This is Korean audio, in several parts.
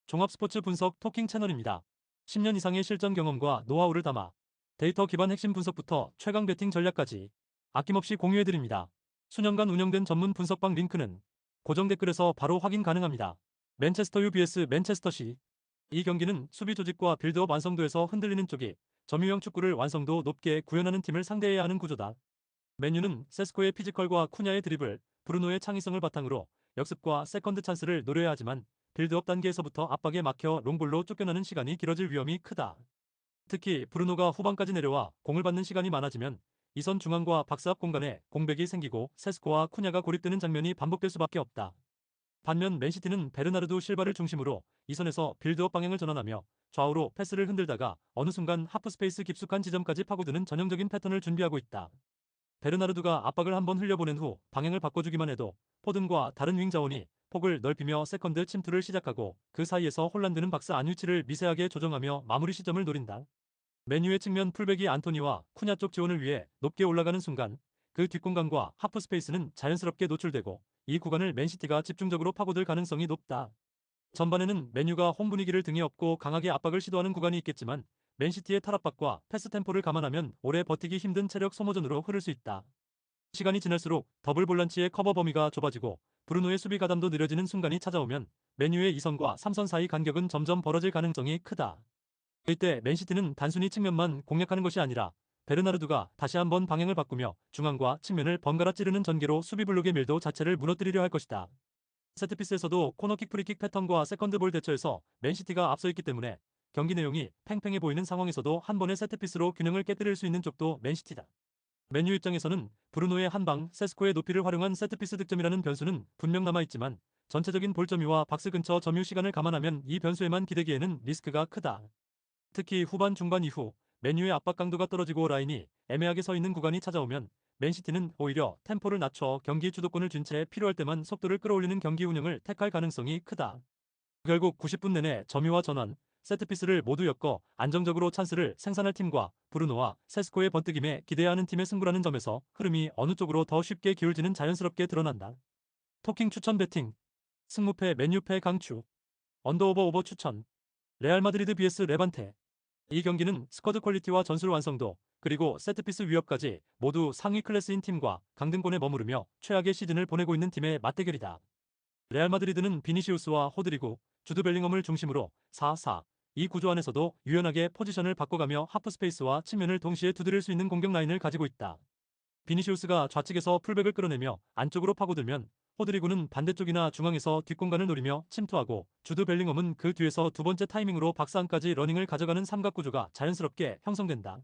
종합 스포츠 분석 토킹 채널입니다. 10년 이상의 실전 경험과 노하우를 담아 데이터 기반 핵심 분석부터 최강 배팅 전략까지 아낌없이 공유해드립니다. 수년간 운영된 전문 분석방 링크는 고정 댓글에서 바로 확인 가능합니다. 맨체스터 유 vs 맨체스터시. 이 경기는 수비 조직과 빌드업 완성도에서 흔들리는 쪽이 점유형 축구를 완성도 높게 구현하는 팀을 상대해야 하는 구조다. 맨유는 세스코의 피지컬과 쿠냐의 드리블, 브루노의 창의성을 바탕으로 역습과 세컨드 찬스를 노려야 하지만 빌드업 단계에서부터 압박에 막혀 롱볼로 쫓겨나는 시간이 길어질 위험이 크다. 특히 브루노가 후반까지 내려와 공을 받는 시간이 많아지면 이선 중앙과 박스 앞 공간에 공백이 생기고 세스코와 쿠냐가 고립되는 장면이 반복될 수밖에 없다. 반면 맨시티는 베르나르도 실바를 중심으로 이선에서 빌드업 방향을 전환하며 좌우로 패스를 흔들다가 어느 순간 하프스페이스 깊숙한 지점까지 파고드는 전형적인 패턴을 준비하고 있다. 베르나르도가 압박을 한번 흘려보낸 후 방향을 바꿔주기만 해도 포든과 다른 윙 자원이 폭을 넓히며 세컨드 침투를 시작하고 그 사이에서 혼란되는 박스 안 위치를 미세하게 조정하며 마무리 시점을 노린다. 맨유의 측면 풀백이 안토니와 쿠냐 쪽 지원을 위해 높게 올라가는 순간 그 뒷공간과 하프 스페이스는 자연스럽게 노출되고 이 구간을 맨시티가 집중적으로 파고들 가능성이 높다. 전반에는 맨유가 홈 분위기를 등에 업고 강하게 압박을 시도하는 구간이 있겠지만 맨시티의 탈압박과 패스 템포를 감안하면 오래 버티기 힘든 체력 소모전으로 흐를 수 있다. 시간이 지날수록 더블 볼란치의 커버 범위가 좁아지고 브루노의 수비 가담도 느려지는 순간이 찾아오면 맨유의 2선과 3선 사이 간격은 점점 벌어질 가능성이 크다. 이때 맨시티는 단순히 측면만 공략하는 것이 아니라 베르나르두가 다시 한번 방향을 바꾸며 중앙과 측면을 번갈아 찌르는 전개로 수비 블록의 밀도 자체를 무너뜨리려 할 것이다. 세트피스에서도 코너킥 프리킥 패턴과 세컨드볼 대처에서 맨시티가 앞서 있기 때문에 경기 내용이 팽팽해 보이는 상황에서도 한 번의 세트피스로 균형을 깨뜨릴 수 있는 쪽도 맨시티다. 맨유 입장에서는 브루노의 한방, 세스코의 높이를 활용한 세트피스 득점이라는 변수는 분명 남아있지만 전체적인 볼 점유와 박스 근처 점유 시간을 감안하면 이 변수에만 기대기에는 리스크가 크다. 특히 후반 중반 이후 맨유의 압박 강도가 떨어지고 라인이 애매하게 서 있는 구간이 찾아오면 맨시티는 오히려 템포를 낮춰 경기 주도권을 쥔 채 필요할 때만 속도를 끌어올리는 경기 운영을 택할 가능성이 크다. 결국 90분 내내 점유와 전환, 세트피스를 모두 엮어 안정적으로 찬스를 생산할 팀과 브루노와 세스코의 번뜩임에 기대야 하는 팀의 승부라는 점에서 흐름이 어느 쪽으로 더 쉽게 기울지는 자연스럽게 드러난다. 토킹 추천 배팅. 승무패 맨유패 강추. 언더오버 오버 추천. 레알 마드리드 vs 레반테. 이 경기는 스쿼드 퀄리티와 전술 완성도, 그리고 세트피스 위협까지 모두 상위 클래스인 팀과 강등권에 머무르며 최악의 시즌을 보내고 있는 팀의 맞대결이다. 레알 마드리드는 비니시우스와 호드리구, 주드 벨링엄을 중심으로 4-4-2 구조 안에서도 유연하게 포지션을 바꿔가며 하프 스페이스와 측면을 동시에 두드릴 수 있는 공격 라인을 가지고 있다. 비니시우스가 좌측에서 풀백을 끌어내며 안쪽으로 파고들면 호드리구는 반대쪽이나 중앙에서 뒷공간을 노리며 침투하고 주드 벨링엄은 그 뒤에서 두 번째 타이밍으로 박스 안까지 러닝을 가져가는 삼각구조가 자연스럽게 형성된다.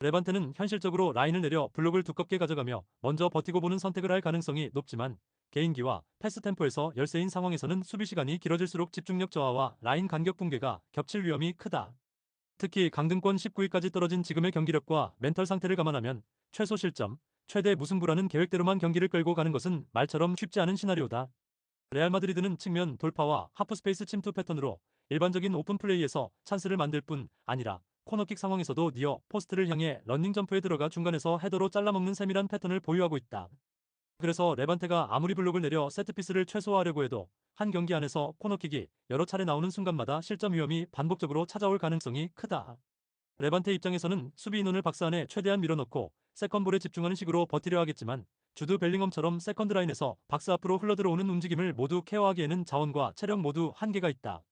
레반테는 현실적으로 라인을 내려 블록을 두껍게 가져가며 먼저 버티고 보는 선택을 할 가능성이 높지만 개인기와 패스 템포에서 열세인 상황에서는 수비 시간이 길어질수록 집중력 저하와 라인 간격 붕괴가 겹칠 위험이 크다. 특히 강등권 19위까지 떨어진 지금의 경기력과 멘탈 상태를 감안하면 최소 실점, 최대 무승부라는 계획대로만 경기를 끌고 가는 것은 말처럼 쉽지 않은 시나리오다. 레알 마드리드는 측면 돌파와 하프스페이스 침투 패턴으로 일반적인 오픈 플레이에서 찬스를 만들 뿐 아니라 코너킥 상황에서도 니어 포스트를 향해 런닝 점프에 들어가 중간에서 헤더로 잘라먹는 세밀한 패턴을 보유하고 있다. 그래서 레반테가 아무리 블록을 내려 세트피스를 최소화하려고 해도 한 경기 안에서 코너킥이 여러 차례 나오는 순간마다 실점 위험이 반복적으로 찾아올 가능성이 크다. 레반테 입장에서는 수비 인원을 박스 안에 최대한 밀어넣고 세컨볼에 집중하는 식으로 버티려 하겠지만 주드 벨링엄처럼 세컨드 라인에서 박스 앞으로 흘러들어오는 움직임을 모두 케어하기에는 자원과 체력 모두 한계가 있다.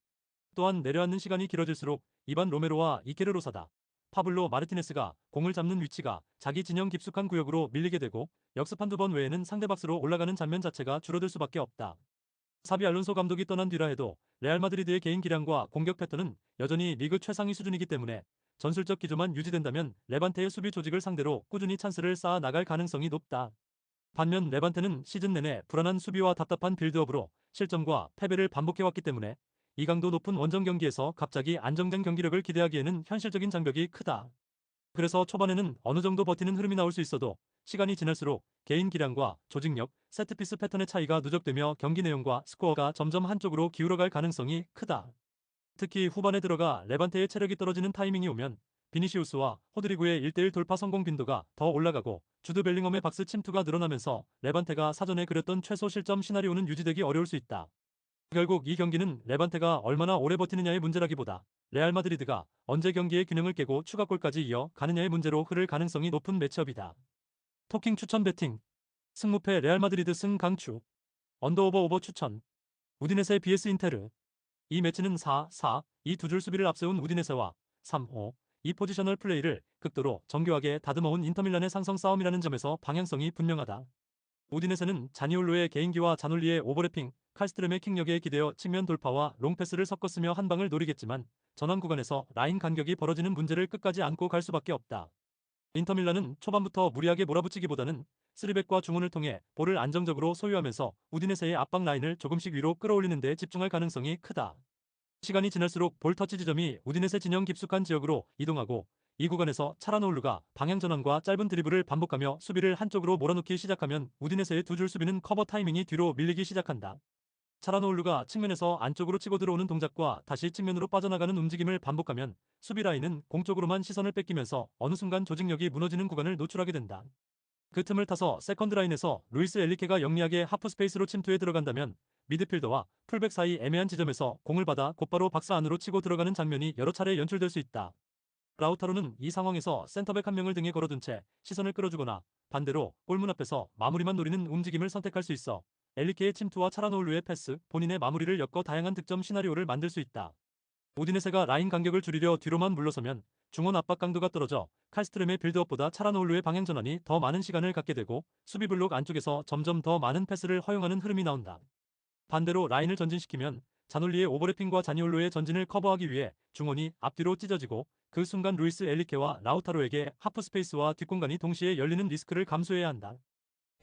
또한 내려앉는 시간이 길어질수록 이반 로메로와 이케르 로사다, 파블로 마르티네스가 공을 잡는 위치가 자기 진영 깊숙한 구역으로 밀리게 되고 역습 한두 번 외에는 상대 박스로 올라가는 장면 자체가 줄어들 수밖에 없다. 사비 알론소 감독이 떠난 뒤라 해도 레알 마드리드의 개인 기량과 공격 패턴은 여전히 리그 최상위 수준이기 때문에 전술적 기조만 유지된다면 레반테의 수비 조직을 상대로 꾸준히 찬스를 쌓아 나갈 가능성이 높다. 반면 레반테는 시즌 내내 불안한 수비와 답답한 빌드업으로 실점과 패배를 반복해왔기 때문에 이 강도 높은 원정 경기에서 갑자기 안정된 경기력을 기대하기에는 현실적인 장벽이 크다. 그래서 초반에는 어느 정도 버티는 흐름이 나올 수 있어도 시간이 지날수록 개인 기량과 조직력, 세트피스 패턴의 차이가 누적되며 경기 내용과 스코어가 점점 한쪽으로 기울어갈 가능성이 크다. 특히 후반에 들어가 레반테의 체력이 떨어지는 타이밍이 오면 비니시우스와 호드리구의 1대1 돌파 성공 빈도가 더 올라가고 주드 벨링엄의 박스 침투가 늘어나면서 레반테가 사전에 그렸던 최소 실점 시나리오는 유지되기 어려울 수 있다. 결국 이 경기는 레반테가 얼마나 오래 버티느냐의 문제라기보다 레알 마드리드가 언제 경기의 균형을 깨고 추가골까지 이어 가느냐의 문제로 흐를 가능성이 높은 매치업이다. 토킹 추천 배팅. 승무패 레알 마드리드 승 강추. 언더오버 오버 추천. 우디네세 vs 인테르. 이 매치는 4-4, 이 두 줄 수비를 앞세운 우디네세와 3-5, 이 포지셔널 플레이를 극도로 정교하게 다듬어온 인터밀란의 상성 싸움이라는 점에서 방향성이 분명하다. 우디네세는 자니올로의 개인기와 자놀리의 오버래핑, 칼스트렘의 킥력에 기대어 측면 돌파와 롱패스를 섞었으며 한 방을 노리겠지만 전환 구간에서 라인 간격이 벌어지는 문제를 끝까지 안고 갈 수밖에 없다. 인터밀란은 초반부터 무리하게 몰아붙이기보다는 쓰리백과 중원을 통해 볼을 안정적으로 소유하면서 우디네세의 압박 라인을 조금씩 위로 끌어올리는 데 집중할 가능성이 크다. 시간이 지날수록 볼 터치 지점이 우디네세 진영 깊숙한 지역으로 이동하고 이 구간에서 차라노울루가 방향 전환과 짧은 드리블을 반복하며 수비를 한쪽으로 몰아넣기 시작하면 우디네세의 두 줄 수비는 커버 타이밍이 뒤로 밀리기 시작한다. 차라노울루가 측면에서 안쪽으로 치고 들어오는 동작과 다시 측면으로 빠져나가는 움직임을 반복하면 수비 라인은 공쪽으로만 시선을 뺏기면서 어느 순간 조직력이 무너지는 구간을 노출하게 된다. 그 틈을 타서 세컨드 라인에서 루이스 엘리케가 영리하게 하프 스페이스로 침투해 들어간다면 미드필더와 풀백 사이 애매한 지점에서 공을 받아 곧바로 박스 안으로 치고 들어가는 장면이 여러 차례 연출될 수 있다. 라우타로는 이 상황에서 센터백 한 명을 등에 걸어둔 채 시선을 끌어주거나 반대로 골문 앞에서 마무리만 노리는 움직임을 선택할 수 있어 엘리케의 침투와 차라노울루의 패스, 본인의 마무리를 엮어 다양한 득점 시나리오를 만들 수 있다. 우디네세가 라인 간격을 줄이려 뒤로만 물러서면 중원 압박 강도가 떨어져 칼스트렘의 빌드업보다 차라노울루의 방향 전환이 더 많은 시간을 갖게 되고 수비 블록 안쪽에서 점점 더 많은 패스를 허용하는 흐름이 나온다. 반대로 라인을 전진시키면 자놀리의 오버래핑과 자니올로의 전진을 커버하기 위해 중원이 앞뒤로 찢어지고 그 순간 루이스 엘리케와 라우타로에게 하프 스페이스와 뒷공간이 동시에 열리는 리스크를 감수해야 한다.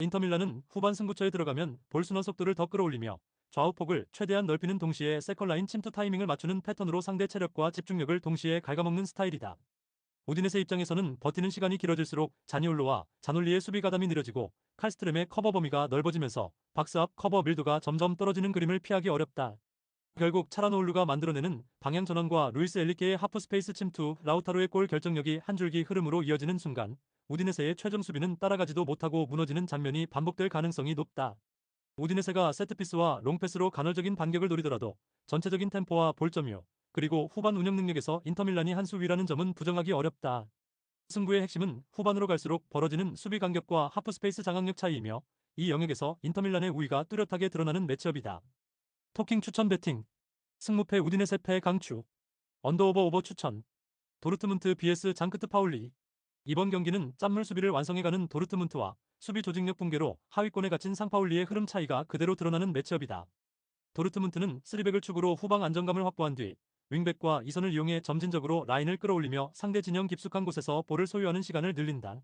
인터밀란은 후반 승부처에 들어가면 볼 순환 속도를 더 끌어올리며 좌우폭을 최대한 넓히는 동시에 세컨라인 침투 타이밍을 맞추는 패턴으로 상대 체력과 집중력을 동시에 갉아먹는 스타일이다. 우디네세 입장에서는 버티는 시간이 길어질수록 자니올로와 자놀리의 수비 가담이 느려지고 칼스트렘의 커버 범위가 넓어지면서 박스 앞 커버 밀도가 점점 떨어지는 그림을 피하기 어렵다. 결국 차라노울루가 만들어내는 방향 전환과 루이스 엘리케의 하프 스페이스 침투, 라우타로의 골 결정력이 한 줄기 흐름으로 이어지는 순간 우디네세의 최종 수비는 따라가지도 못하고 무너지는 장면이 반복될 가능성이 높다. 우디네세가 세트피스와 롱패스로 간헐적인 반격을 노리더라도 전체적인 템포와 볼점유, 그리고 후반 운영 능력에서 인터밀란이 한 수 위라는 점은 부정하기 어렵다. 승부의 핵심은 후반으로 갈수록 벌어지는 수비 간격과 하프 스페이스 장악력 차이이며 이 영역에서 인터밀란의 우위가 뚜렷하게 드러나는 매치업이다. 토킹 추천 배팅. 승무패 우디네세 패 강추. 언더오버 오버 추천. 도르트문트 vs 장크트 파울리. 이번 경기는 짠물 수비를 완성해가는 도르트문트와 수비 조직력 붕괴로 하위권에 갇힌 상파울리의 흐름 차이가 그대로 드러나는 매치업이다. 도르트문트는 3백을 축으로 후방 안정감을 확보한 뒤 윙백과 이선을 이용해 점진적으로 라인을 끌어올리며 상대 진영 깊숙한 곳에서 볼을 소유하는 시간을 늘린다.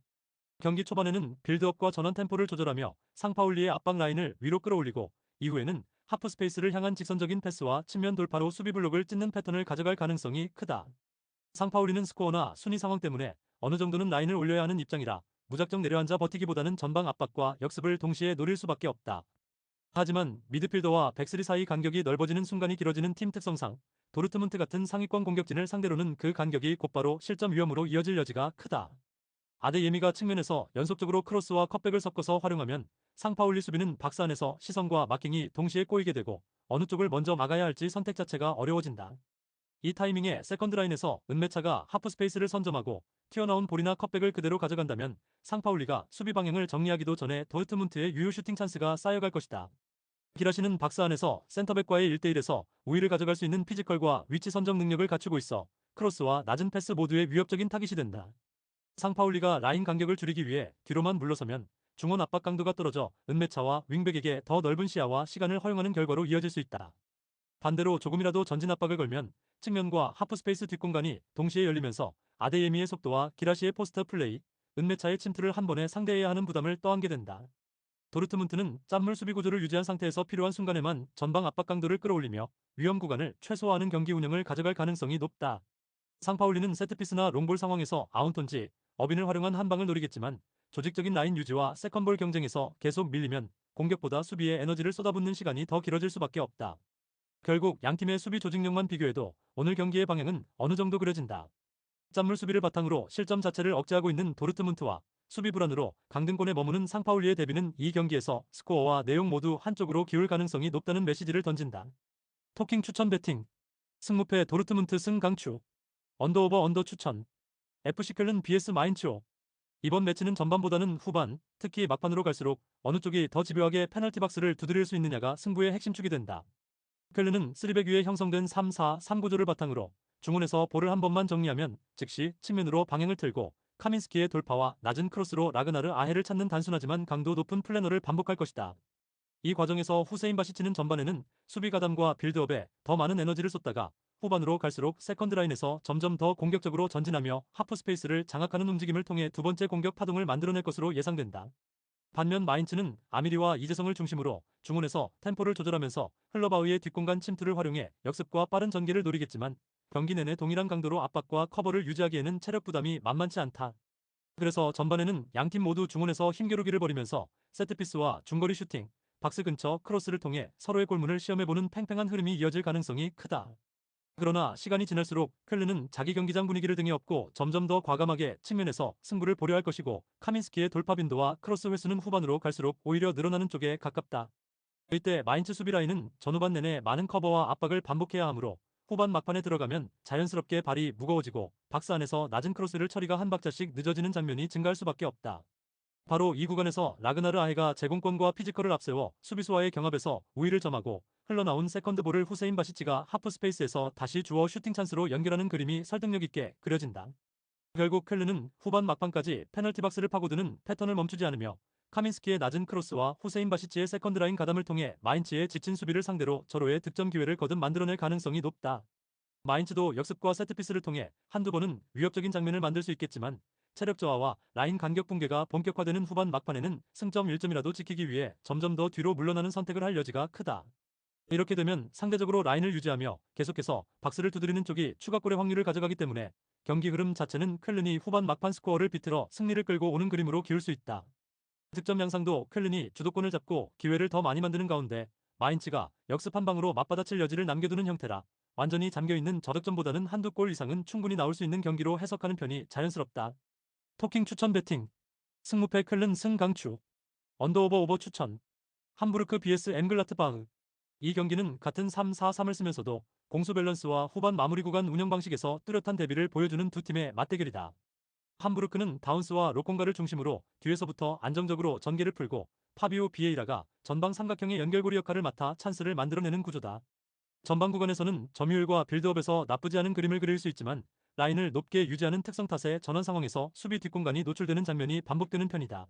경기 초반에는 빌드업과 전환 템포를 조절하며 상파울리의 압박 라인을 위로 끌어올리고 이후에는 하프 스페이스를 향한 직선적인 패스와 측면 돌파로 수비 블록을 찢는 패턴을 가져갈 가능성이 크다. 상파울리는 스코어나 순위 상황 때문에 어느 정도는 라인을 올려야 하는 입장이라 무작정 내려앉아 버티기보다는 전방 압박과 역습을 동시에 노릴 수밖에 없다. 하지만 미드필더와 백스리 사이 간격이 넓어지는 순간이 길어지는 팀 특성상 도르트문트 같은 상위권 공격진을 상대로는 그 간격이 곧바로 실점 위험으로 이어질 여지가 크다. 아데예미가 측면에서 연속적으로 크로스와 컷백을 섞어서 활용하면 상파울리 수비는 박스 안에서 시선과 마킹이 동시에 꼬이게 되고 어느 쪽을 먼저 막아야 할지 선택 자체가 어려워진다. 이 타이밍에 세컨드 라인에서 은메차가 하프 스페이스를 선점하고 튀어나온 볼이나 컷백을 그대로 가져간다면 상파울리가 수비 방향을 정리하기도 전에 도르트문트의 유효 슈팅 찬스가 쌓여갈 것이다. 기라시는 박스 안에서 센터백과의 1대1에서 우위를 가져갈 수 있는 피지컬과 위치 선정 능력을 갖추고 있어 크로스와 낮은 패스 모두의 위협적인 타깃이 된다. 상파울리가 라인 간격을 줄이기 위해 뒤로만 물러서면 중원 압박 강도가 떨어져 은메차와 윙백에게 더 넓은 시야와 시간을 허용하는 결과로 이어질 수 있다. 반대로 조금이라도 전진 압박을 걸면 측면과 하프 스페이스 뒷공간이 동시에 열리면서 아데예미의 속도와 기라시의 포스트 플레이, 은메차의 침투를 한 번에 상대해야 하는 부담을 떠안게 된다. 도르트문트는 짠물 수비 구조를 유지한 상태에서 필요한 순간에만 전방 압박 강도를 끌어올리며 위험 구간을 최소화하는 경기 운영을 가져갈 가능성이 높다. 상파울리는 세트피스나 롱볼 상황에서 아웃턴지, 어빈을 활용한 한 방을 노리겠지만 조직적인 라인 유지와 세컨볼 경쟁에서 계속 밀리면 공격보다 수비에 에너지를 쏟아붓는 시간이 더 길어질 수밖에 없다. 결국 양팀의 수비 조직력만 비교해도 오늘 경기의 방향은 어느 정도 그려진다. 짠물 수비를 바탕으로 실점 자체를 억제하고 있는 도르트문트와 수비 불안으로 강등권에 머무는 상파울리의 대비는 이 경기에서 스코어와 내용 모두 한쪽으로 기울 가능성이 높다는 메시지를 던진다. 토킹 추천 배팅. 승무패 도르트문트 승 강추. 언더오버 언더 추천. FC 켈른 vs 마인츠오. 이번 매치는 전반보다는 후반, 특히 막판으로 갈수록 어느 쪽이 더 집요하게 페널티 박스를 두드릴 수 있느냐가 승부의 핵심축이 된다. 켈른은 3백 위에 형성된 3-4-3 구조를 바탕으로 중원에서 볼을 한 번만 정리하면 즉시 측면으로 방향을 틀고 카민스키의 돌파와 낮은 크로스로 라그나르 아헤를 찾는 단순하지만 강도 높은 플래너를 반복할 것이다. 이 과정에서 후세인 바시치는 전반에는 수비 가담과 빌드업에 더 많은 에너지를 쏟다가 후반으로 갈수록 세컨드 라인에서 점점 더 공격적으로 전진하며 하프 스페이스를 장악하는 움직임을 통해 두 번째 공격 파동을 만들어낼 것으로 예상된다. 반면 마인츠는 아미리와 이재성을 중심으로 중원에서 템포를 조절하면서 흘러바위의 뒷공간 침투를 활용해 역습과 빠른 전개를 노리겠지만 경기 내내 동일한 강도로 압박과 커버를 유지하기에는 체력 부담이 만만치 않다. 그래서 전반에는 양팀 모두 중원에서 힘겨루기를 벌이면서 세트피스와 중거리 슈팅, 박스 근처 크로스를 통해 서로의 골문을 시험해보는 팽팽한 흐름이 이어질 가능성이 크다. 그러나 시간이 지날수록 켈르는 자기 경기장 분위기를 등에 업고 점점 더 과감하게 측면에서 승부를 보려 할 것이고 카민스키의 돌파 빈도와 크로스 횟수는 후반으로 갈수록 오히려 늘어나는 쪽에 가깝다. 이때 마인츠 수비 라인은 전후반 내내 많은 커버와 압박을 반복해야 하므로 후반 막판에 들어가면 자연스럽게 발이 무거워지고 박스 안에서 낮은 크로스를 처리가 한 박자씩 늦어지는 장면이 증가할 수밖에 없다. 바로 이 구간에서 라그나르 아헤가 제공권과 피지컬을 앞세워 수비수와의 경합에서 우위를 점하고 흘러나온 세컨드볼을 후세인 바시치가 하프 스페이스에서 다시 주어 슈팅 찬스로 연결하는 그림이 설득력 있게 그려진다. 결국 켈르는 후반 막판까지 페널티 박스를 파고드는 패턴을 멈추지 않으며 카민스키의 낮은 크로스와 후세인 바시치의 세컨드 라인 가담을 통해 마인츠의 지친 수비를 상대로 절호의 득점 기회를 거듭 만들어낼 가능성이 높다. 마인츠도 역습과 세트피스를 통해 한두 번은 위협적인 장면을 만들 수 있겠지만 체력 저하와 라인 간격 붕괴가 본격화되는 후반 막판에는 승점 1점이라도 지키기 위해 점점 더 뒤로 물러나는 선택을 할 여지가 크다. 이렇게 되면 상대적으로 라인을 유지하며 계속해서 박스를 두드리는 쪽이 추가골의 확률을 가져가기 때문에 경기 흐름 자체는 켈른이 후반 막판 스코어를 비틀어 승리를 끌고 오는 그림으로 기울 수 있다. 득점 양상도 켈른이 주도권을 잡고 기회를 더 많이 만드는 가운데 마인츠가 역습 한 방으로 맞받아칠 여지를 남겨두는 형태라 완전히 잠겨있는 저득점보다는 한두 골 이상은 충분히 나올 수 있는 경기로 해석하는 편이 자연스럽다. 토킹 추천 배팅. 승무패 켈른 승 강추. 언더오버 오버 추천. 함부르크 vs 엠글라트바흐. 이 경기는 같은 3-4-3을 쓰면서도 공수 밸런스와 후반 마무리 구간 운영 방식에서 뚜렷한 대비를 보여주는 두 팀의 맞대결이다. 함부르크는 다운스와 로콩가를 중심으로 뒤에서부터 안정적으로 전개를 풀고 파비오 비에이라가 전방 삼각형의 연결고리 역할을 맡아 찬스를 만들어내는 구조다. 전방 구간에서는 점유율과 빌드업에서 나쁘지 않은 그림을 그릴 수 있지만 라인을 높게 유지하는 특성 탓에 전원 상황에서 수비 뒷공간이 노출되는 장면이 반복되는 편이다.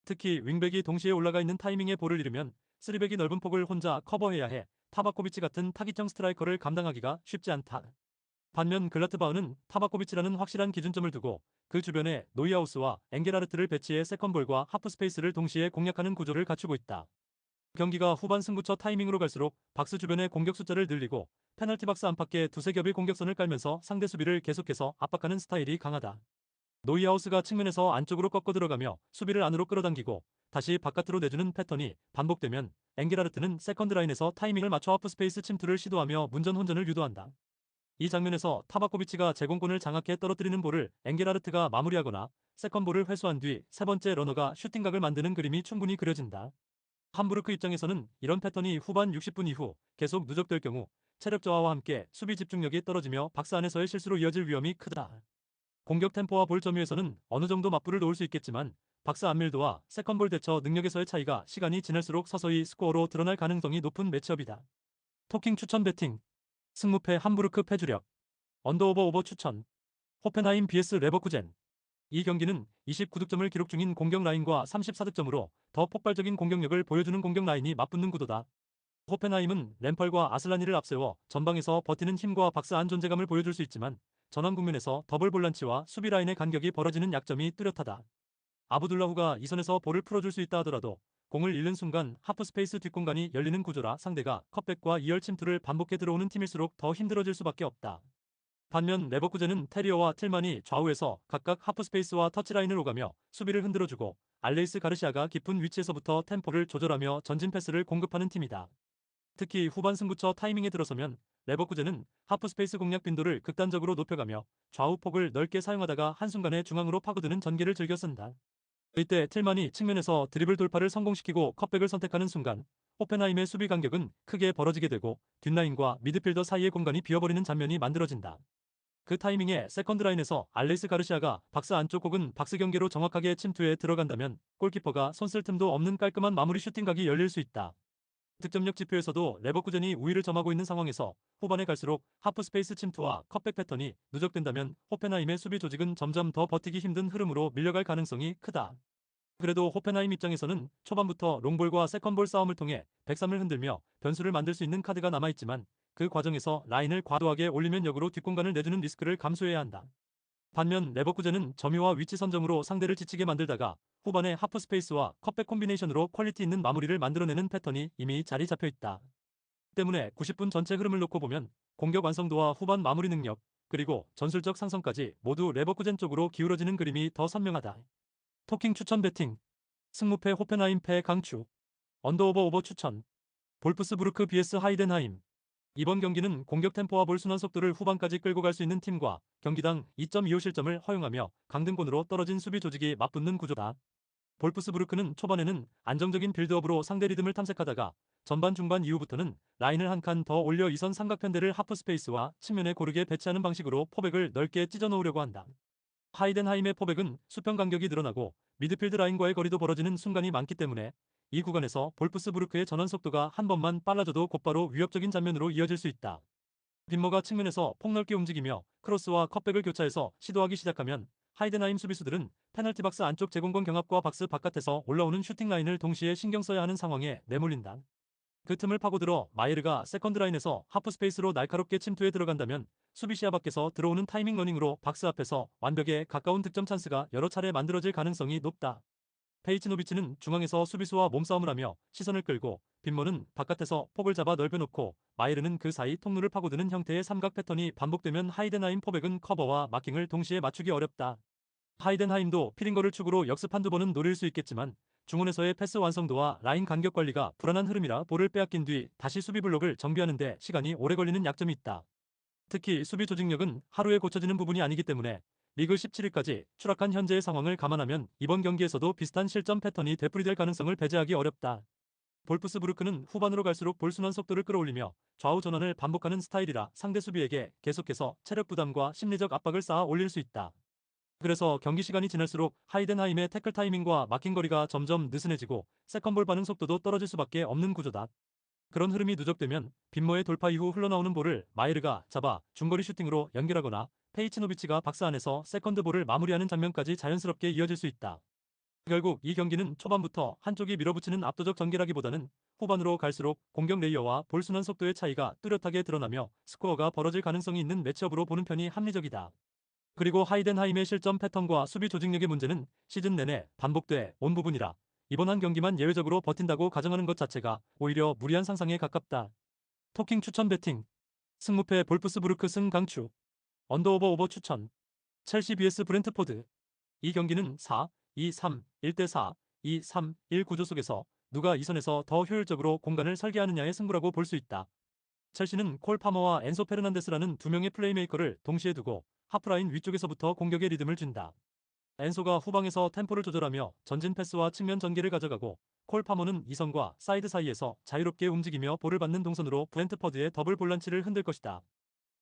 특히 윙백이 동시에 올라가 있는 타이밍에 볼을 잃으면 쓰리백이 넓은 폭을 혼자 커버해야 해 타바코비치 같은 타깃형 스트라이커를 감당하기가 쉽지 않다. 반면 글라트바흐는 타바코비치라는 확실한 기준점을 두고 그 주변에 노이아우스와 엥게라르트를 배치해 세컨볼과 하프 스페이스를 동시에 공략하는 구조를 갖추고 있다. 경기가 후반 승부처 타이밍으로 갈수록 박스 주변의 공격 숫자를 늘리고 페널티 박스 안팎에 두세 겹의 공격선을 깔면서 상대 수비를 계속해서 압박하는 스타일이 강하다. 노이하우스가 측면에서 안쪽으로 꺾어 들어가며 수비를 안으로 끌어당기고 다시 바깥으로 내주는 패턴이 반복되면 엥게라르트는 세컨드 라인에서 타이밍을 맞춰 하프 스페이스 침투를 시도하며 문전 혼전을 유도한다. 이 장면에서 타바코비치가 제공권을 장악해 떨어뜨리는 볼을 엥게라르트가 마무리하거나 세컨볼을 회수한 뒤 세 번째 러너가 슈팅각을 만드는 그림이 충분히 그려진다. 함부르크 입장에서는 이런 패턴이 후반 60분 이후 계속 누적될 경우 체력 저하와 함께 수비 집중력이 떨어지며 박스 안에서의 실수로 이어질 위험이 크다. 공격 템포와 볼 점유에서는 어느 정도 맞불을 놓을 수 있겠지만 박스 안밀도와 세컨볼 대처 능력에서의 차이가 시간이 지날수록 서서히 스코어로 드러날 가능성이 높은 매치업이다. 토킹 추천 배팅. 승무패 함부르크 패주력. 언더오버 오버 추천. 호펜하임 vs 레버쿠젠. 이 경기는 29득점을 기록 중인 공격 라인과 34득점으로 더 폭발적인 공격력을 보여주는 공격 라인이 맞붙는 구도다. 호펜하임은 램펄과 아슬라니를 앞세워 전방에서 버티는 힘과 박스 안 존재감을 보여줄 수 있지만 전환 국면에서 더블 볼란치와 수비 라인의 간격이 벌어지는 약점이 뚜렷하다. 아부둘라후가 이 선에서 볼을 풀어줄 수 있다 하더라도 공을 잃는 순간 하프 스페이스 뒷공간이 열리는 구조라 상대가 컵백과 이열 침투를 반복해 들어오는 팀일수록 더 힘들어질 수밖에 없다. 반면 레버쿠젠은 테리어와 틸만이 좌우에서 각각 하프 스페이스와 터치라인을 오가며 수비를 흔들어주고 알레이스 가르시아가 깊은 위치에서부터 템포를 조절하며 전진 패스를 공급하는 팀이다. 특히 후반 승부처 타이밍에 들어서면 레버쿠젠은 하프 스페이스 공략 빈도를 극단적으로 높여가며 좌우 폭을 넓게 사용하다가 한순간에 중앙으로 파고드는 전개를 즐겨 쓴다. 이때 틸만이 측면에서 드리블 돌파를 성공시키고 컵백을 선택하는 순간 호펜하임의 수비 간격은 크게 벌어지게 되고 뒷라인과 미드필더 사이의 공간이 비어버리는 장면이 만들어진다. 그 타이밍에 세컨드 라인에서 알레이스 가르시아가 박스 안쪽 혹은 박스 경계로 정확하게 침투해 들어간다면 골키퍼가 손쓸 틈도 없는 깔끔한 마무리 슈팅각이 열릴 수 있다. 득점력 지표에서도 레버쿠젠이 우위를 점하고 있는 상황에서 후반에 갈수록 하프 스페이스 침투와 컵백 패턴이 누적된다면 호펜하임의 수비 조직은 점점 더 버티기 힘든 흐름으로 밀려갈 가능성이 크다. 그래도 호펜하임 입장에서는 초반부터 롱볼과 세컨볼 싸움을 통해 백삼을 흔들며 변수를 만들 수 있는 카드가 남아있지만 그 과정에서 라인을 과도하게 올리면 역으로 뒷공간을 내주는 리스크를 감수해야 한다. 반면 레버쿠젠은 점유와 위치 선정으로 상대를 지치게 만들다가 후반에 하프 스페이스와 컵백 콤비네이션으로 퀄리티 있는 마무리를 만들어내는 패턴이 이미 자리 잡혀 있다. 때문에 90분 전체 흐름을 놓고 보면 공격 완성도와 후반 마무리 능력, 그리고 전술적 상성까지 모두 레버쿠젠 쪽으로 기울어지는 그림이 더 선명하다. 토킹 추천 배팅. 승무패 호펜하임 패 강추. 언더오버 오버 추천. 볼프스부르크 vs 하이덴하임. 이번 경기는 공격 템포와 볼 순환 속도를 후반까지 끌고 갈 수 있는 팀과 경기당 2.25 실점을 허용하며 강등권으로 떨어진 수비 조직이 맞붙는 구조다. 볼프스부르크는 초반에는 안정적인 빌드업으로 상대 리듬을 탐색하다가 전반 중반 이후부터는 라인을 한 칸 더 올려 이선 삼각편대를 하프 스페이스와 측면에 고르게 배치하는 방식으로 포백을 넓게 찢어 놓으려고 한다. 하이덴하임의 포백은 수평 간격이 늘어나고 미드필드 라인과의 거리도 벌어지는 순간이 많기 때문에 이 구간에서 볼프스부르크의 전환 속도가 한 번만 빨라져도 곧바로 위협적인 장면으로 이어질 수 있다. 빈머가 측면에서 폭넓게 움직이며 크로스와 컵백을 교차해서 시도하기 시작하면 하이덴하임 수비수들은 페널티 박스 안쪽 제공권 경합과 박스 바깥에서 올라오는 슈팅 라인을 동시에 신경 써야 하는 상황에 내몰린다. 그 틈을 파고들어 마이르가 세컨드 라인에서 하프 스페이스로 날카롭게 침투해 들어간다면 수비 시야 밖에서 들어오는 타이밍 러닝으로 박스 앞에서 완벽에 가까운 득점 찬스가 여러 차례 만들어질 가능성이 높다. 페이치노비치는 중앙에서 수비수와 몸싸움을 하며 시선을 끌고 빈머는 바깥에서 폭을 잡아 넓혀놓고 마이르는 그 사이 통로를 파고드는 형태의 삼각 패턴이 반복되면 하이덴하임 포백은 커버와 마킹을 동시에 맞추기 어렵다. 하이덴하임도 피링거를 축으로 역습 한두 번은 노릴 수 있겠지만 중원에서의 패스 완성도와 라인 간격 관리가 불안한 흐름이라 볼을 빼앗긴 뒤 다시 수비 블록을 정비하는 데 시간이 오래 걸리는 약점이 있다. 특히 수비 조직력은 하루에 고쳐지는 부분이 아니기 때문에 리그 17위까지 추락한 현재의 상황을 감안하면 이번 경기에서도 비슷한 실점 패턴이 되풀이될 가능성을 배제하기 어렵다. 볼프스부르크는 후반으로 갈수록 볼 순환 속도를 끌어올리며 좌우 전환을 반복하는 스타일이라 상대 수비에게 계속해서 체력 부담과 심리적 압박을 쌓아 올릴 수 있다. 그래서 경기 시간이 지날수록 하이덴하임의 태클 타이밍과 마킹 거리가 점점 느슨해지고 세컨볼 반응 속도도 떨어질 수밖에 없는 구조다. 그런 흐름이 누적되면 빈머의 돌파 이후 흘러나오는 볼을 마이르가 잡아 중거리 슈팅으로 연결하거나 페이치노비치가 박스 안에서 세컨드 볼을 마무리하는 장면까지 자연스럽게 이어질 수 있다. 결국 이 경기는 초반부터 한쪽이 밀어붙이는 압도적 전개라기보다는 후반으로 갈수록 공격 레이어와 볼 순환 속도의 차이가 뚜렷하게 드러나며 스코어가 벌어질 가능성이 있는 매치업으로 보는 편이 합리적이다. 그리고 하이덴하임의 실점 패턴과 수비 조직력의 문제는 시즌 내내 반복돼 온 부분이라 이번 한 경기만 예외적으로 버틴다고 가정하는 것 자체가 오히려 무리한 상상에 가깝다. 토킹 추천 배팅. 승무패 볼프스부르크 승 강추. 언더오버 오버 추천. 첼시 vs 브렌트포드. 이 경기는 4, 2, 3, 1대 4, 2, 3, 1 구조 속에서 누가 이 선에서 더 효율적으로 공간을 설계하느냐의 승부라고 볼 수 있다. 첼시는 콜 파머와 엔소 페르난데스라는 두 명의 플레이메이커를 동시에 두고 하프라인 위쪽에서부터 공격의 리듬을 준다. 엔소가 후방에서 템포를 조절하며 전진 패스와 측면 전개를 가져가고 콜 파머는 이선과 사이드 사이에서 자유롭게 움직이며 볼을 받는 동선으로 브렌트퍼드의 더블 볼란치를 흔들 것이다.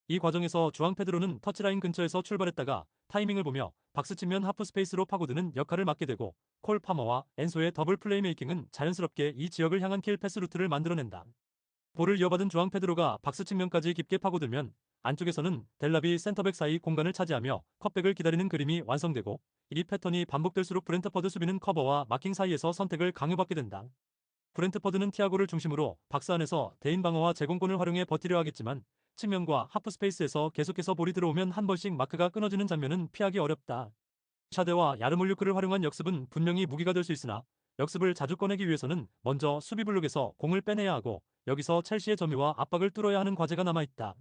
이 과정에서 주앙 페드로는 터치라인 근처에서 출발했다가 타이밍을 보며 박스 측면 하프 스페이스로 파고드는 역할을 맡게 되고 콜 파머와 엔소의 더블 플레이메이킹은 자연스럽게 이 지역을 향한 킬 패스 루트를 만들어낸다. 볼을 이어받은 주앙 페드로가 박스 측면까지 깊게 파고들면 안쪽에서는 델라비 센터백 사이 공간을 차지하며 컵백을 기다리는 그림이 완성되고 이 패턴이 반복될수록 브렌트퍼드 수비는 커버와 마킹 사이에서 선택을 강요받게 된다. 브렌트퍼드는 티아고를 중심으로 박스 안에서 대인 방어와 제공권을 활용해 버티려 하겠지만 측면과 하프 스페이스에서 계속해서 볼이 들어오면 한 번씩 마크가 끊어지는 장면은 피하기 어렵다. 샤데와 야르몰류크를 활용한 역습은 분명히 무기가 될 수 있으나 역습을 자주 꺼내기 위해서는 먼저 수비 블록에서 공을 빼내야 하고 여기서 첼시의 점유와 압박을 뚫어야 하는 과제가 남아있다.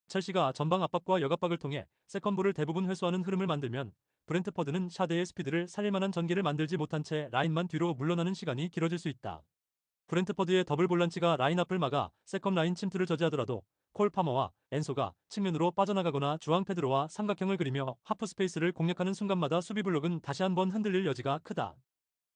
첼시가 전방 압박과 역압박을 통해 세컨볼을 대부분 회수하는 흐름을 만들면 브렌트퍼드는 샤데의 스피드를 살릴 만한 전개를 만들지 못한 채 라인만 뒤로 물러나는 시간이 길어질 수 있다. 브렌트퍼드의 더블 볼란치가 라인 앞을 막아 세컨 라인 침투를 저지하더라도 콜 파머와 엔소가 측면으로 빠져나가거나 주앙 페드로와 삼각형을 그리며 하프 스페이스를 공략하는 순간마다 수비 블록은 다시 한번 흔들릴 여지가 크다.